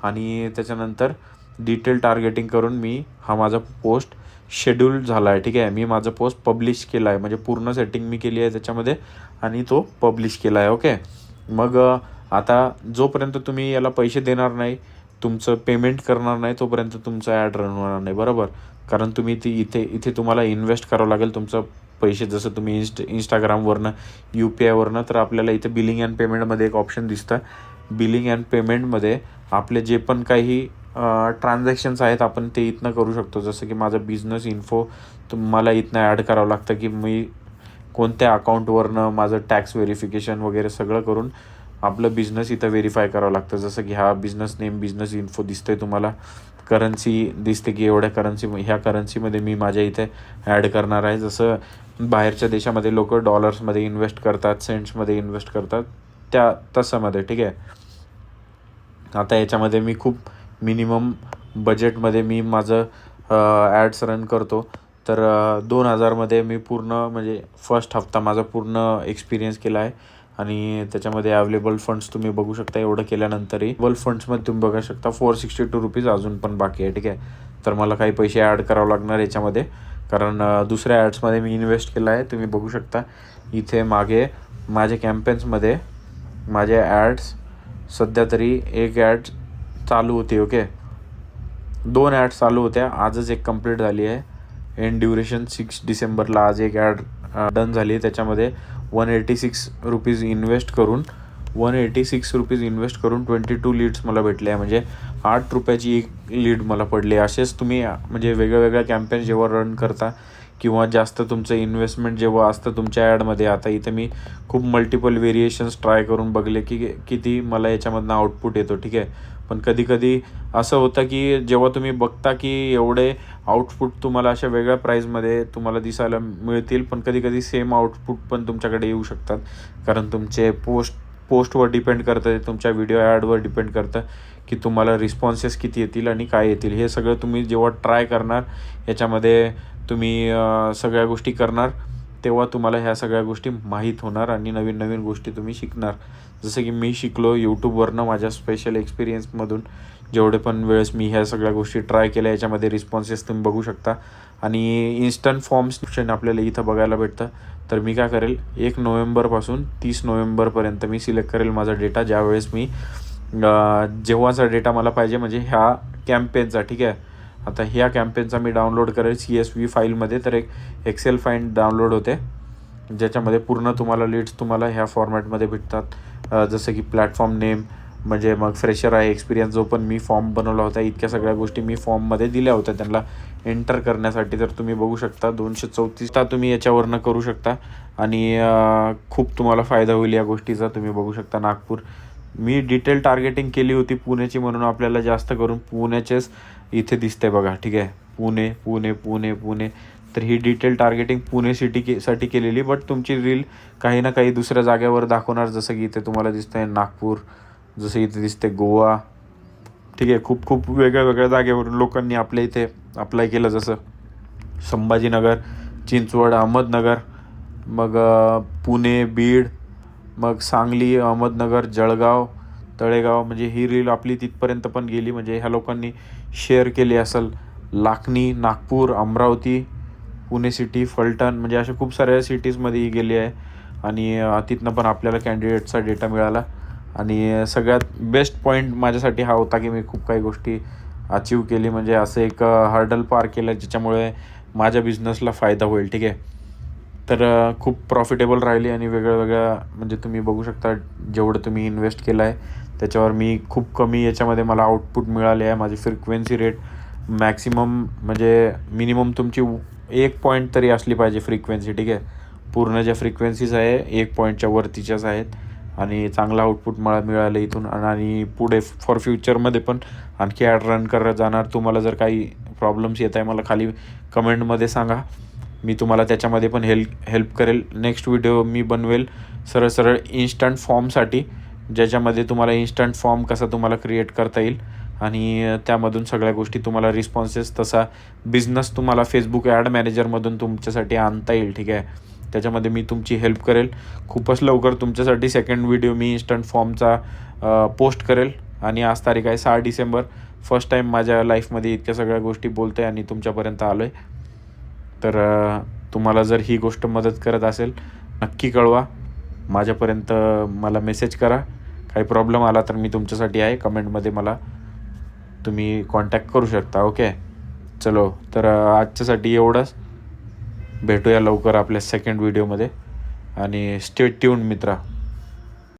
आणि त्याच्यानंतर डिटेल टार्गेटिंग करून मी हा माझा पोस्ट शेड्यूल झाला आहे. ठीक आहे, मी माझं पोस्ट पब्लिश केला आहे, म्हणजे पूर्ण सेटिंग मी केली आहे त्याच्यामध्ये आणि तो पब्लिश केला आहे. ओके, मग आता जोपर्यंत तुम्ही याला पैसे देणार नाही, तुमचं पेमेंट करणार नाही, तोपर्यंत तुमचं ॲड रन होणार नाही, बरोबर. कारण तुम्ही इथे तुम्हाला इन्व्हेस्ट करावं लागेल तुमचं पैसे. जसं तुम्ही इंस्टाग्रामवरनं, UPIवरनं, तर आपल्याला इथे बिलिंग अँड पेमेंटमध्ये एक ऑप्शन दिसतं. बिलिंग अँड पेमेंटमध्ये आपले जे पण काही ट्रान्झॅक्शन्स आहेत आपण ते इथनं करू शकतो. जसं की माझं बिझनेस इन्फो मला इथनं ॲड करावं लागतं, की मी कोणत्या अकाउंटवरनं माझं टॅक्स व्हेरिफिकेशन वगैरे सगळं करून आपलं बिझनेस इथं व्हेरीफाय करावं लागतं. जसं की हा बिझनेस नेम, बिझनेस इन्फो दिसतोय तुम्हाला, करन्सी दिसते की ह्या करन्सीमध्ये मी माझ्या इथे ॲड करणार आहे. जसं बाहेरच्या देशामध्ये लोक डॉलर्समध्ये इन्व्हेस्ट करतात, सेंट्समध्ये इन्व्हेस्ट करतात, तसंमध्ये. ठीक आहे, आता याच्यामध्ये मी खूप मिनिमम बजेटमध्ये मी माझं ॲड्स रन करतो. तर 2000मध्ये मी पूर्ण, म्हणजे फर्स्ट हफ्ता माझा पूर्ण एक्सपिरियन्स केला आहे. आणि त्याच्यामध्ये अवेलेबल फंड्स तुम्ही बघू शकता. एवढं केल्यानंतरही फंड्समध्ये तुम्ही बघू शकता 462 रुपीज अजून पण बाकी आहे. ठीक आहे, तर मला काही पैसे ॲड करावं लागणार याच्यामध्ये, कारण दुसऱ्या ॲड्समध्ये मी इन्व्हेस्ट केलं आहे. तुम्ही बघू शकता इथे मागे माझ्या कॅम्पेन्समध्ये माझे ॲड्स सध्या तरी एक ॲड चालू होती. ओके, 2 ॲड्स चालू होत्या. आजच एक कंप्लीट झाली आहे. एंड ड्युरेशन 6 डिसेंबरला आज एक ॲड डन झाली आहे. त्याच्यामध्ये ₹186 इन्व्हेस्ट करून 22 लीड्स मला भेटले आहे. म्हणजे ₹8 एक लीड मला पडले. असेच तुम्ही म्हणजे वेगळ्या कॅम्पेन जेव्हा रन करता किंवा जास्त तुमचं इन्व्हेस्टमेंट जेव्हा असतं तुमच्या ॲडमध्ये, आता इथे मी खूप मल्टिपल व्हेरिएशन्स ट्राय करून बघले की किती मला याच्यामधनं आउटपुट येतो, ठीक आहे. पण कधी असं होतं की जेव्हा तुम्ही बघता की एवढे आउटपुट तुम्हाला अशा वेगळ्या प्राईजमध्ये तुम्हाला दिसायला मिळतील, पण कधी सेम आउटपुट पण तुमच्याकडे येऊ शकतात. कारण तुमचे पोस्टवर डिपेंड करतं, तुमच्या व्हिडिओ ॲडवर डिपेंड करतं की तुम्हाला रिस्पॉन्सेस किती येतील आणि काय येतील. हे सगळं तुम्ही जेव्हा ट्राय करणार, याच्यामध्ये तुम्ही सगळ्या गोष्टी करणार, तेव्हा तुम्हाला ह्या सगळ्या गोष्टी माहीत होणार आणि नवीन गोष्टी तुम्ही शिकणार. जसं की मी शिकलो यूट्यूबवरनं माझ्या स्पेशल एक्सपिरियन्समधून. जेवढे पण वेळेस मी ह्या सगळ्या गोष्टी ट्राय केल्या, याच्यामध्ये रिस्पॉन्सेस तुम्ही बघू शकता. आणि इन्स्टंट फॉर्म्स ऑप्शन आपल्याला इथं बघायला भेटतं. तर मी काय करेल, 1 नोव्हेंबरपासून 30 नोव्हेंबरपर्यंत मी सिलेक्ट करेल माझा डेटा, ज्यावेळेस मी जेव्हाचा डेटा मला पाहिजे, म्हणजे ह्या कॅम्पेनचा, ठीक आहे. आता ह्या कॅम्पेनचा मी डाउनलोड करेल CSV फाईलमध्ये. तर एक एक्सेल फाईल डाउनलोड होते, ज्याच्यामध्ये पूर्ण तुम्हाला लीड्स तुम्हाला ह्या फॉर्मॅटमध्ये भेटतात. जसं की प्लॅटफॉर्म नेम, म्हणजे मग फ्रेशर आहे, एक्सपिरियन्स, जो पण मी फॉर्म बनवला होता, इतक्या सगळ्या गोष्टी मी फॉर्ममध्ये दिल्या होत्या त्यांना एंटर करण्यासाठी. तर तुम्ही बघू शकता 234 तुम्ही याच्यावरनं करू शकता आणि खूप तुम्हाला फायदा होईल या गोष्टीचा. तुम्ही बघू शकता नागपूर. मी डिटेल टार्गेटिंग केली होती पुण्याची, म्हणून आपल्याला जास्त करून पुण्याचेच इथे दिसते बघा, ठीक आहे. पुणे. तर ही डिटेल टार्गेटिंग पुणे साठी केलेली, बट तुमची रील काही ना काही दुसऱ्या जागेवर दाखवणार. जसं की इथे तुम्हाला दिसतंय नागपूर, जसं इथे दिसते गोवा, ठीक आहे. खूप वेगळ्या जागेवरून लोकांनी आपल्या इथे अप्लाय केलं. जसं संभाजीनगर, चिंचवड, अहमदनगर, मग पुणे, बीड, मग सांगली, अहमदनगर, जळगाव, तळेगाव. म्हणजे ही रील आपली तिथपर्यंत पण गेली. म्हणजे ह्या लोकांनी शेअर केली असेल. लाखनी, नागपूर, अमरावती, पुणे सिटी, फलटण, म्हणजे अशा खूप साऱ्या सिटीजमध्ये ही गेली आहे. आणि तिथनं पण आपल्याला कॅन्डिडेटचा डेटा मिळाला. आणि सगळ्यात बेस्ट पॉईंट माझ्यासाठी हा होता की मी खूप काही गोष्टी अचीव केली. म्हणजे असं एक हर्डल पार केलं, ज्याच्यामुळे माझ्या बिझनेसला फायदा होईल, ठीक आहे. तर खूप प्रॉफिटेबल राहिली आणि वेगळ्या म्हणजे तुम्ही बघू शकता जेवढं तुम्ही इन्व्हेस्ट केलं आहे त्याच्यावर मी खूप कमी याच्यामध्ये मला आउटपुट मिळाले आहे. माझी फ्रिक्वेन्सी रेट मॅक्सिमम म्हणजे मिनिमम तुमची 1 पॉईंट तरी असली पाहिजे फ्रिक्वेन्सी, ठीक आहे. पूर्ण ज्या फ्रिक्वेन्सीज आहे 1 पॉईंटच्या वरतीच्याच आहेत आणि चांगला आउटपुट मला मिळालं इथून. आणि पुढे फॉर फ्युचरमध्ये पण आणखी ॲड रन करत जाणार. तुम्हाला जर काही प्रॉब्लेम्स येत आहे मला खाली कमेंटमध्ये सांगा, मी तुम्हाला त्याच्यामध्ये पण हेल्प करेल. नेक्स्ट व्हिडिओ मी बनवेल सरळ इन्स्टंट फॉर्मसाठी, ज्याच्यामध्ये तुम्हाला इन्स्टंट फॉर्म कसा तुम्हाला क्रिएट करता येईल आणि त्यामधून सगळ्या गोष्टी तुम्हाला रिस्पॉन्सेस, तसा बिझनेस तुम्हाला फेसबुक ॲड मॅनेजरमधून तुमच्यासाठी आणता येईल, ठीक आहे. त्याच्यामध्ये मी तुमची हेल्प करेल. खूपच लवकर तुमच्यासाठी सेकंड व्हिडिओ मी इन्स्टंट फॉर्मचा पोस्ट करेल. आणि आज तारीख आहे 6 डिसेंबर. फर्स्ट टाईम माझ्या लाईफमध्ये इतक्या सगळ्या गोष्टी बोलतो आहे आणि तुमच्यापर्यंत आलो आहे. तर तुम्हाला जर ही गोष्ट मदत करत असेल नक्की कळवा, माझ्यापर्यंत मला मेसेज करा. काही प्रॉब्लेम आला तर मी तुमच्यासाठी आहे. कमेंटमध्ये मला तुम्ही कॉन्टॅक्ट करू शकता. ओके, चलो. तर आजच्यासाठी एवढंच. भेटूया लवकर आपल्या सेकंड व्हिडिओमध्ये आणि स्टे ट्यून मित्रा.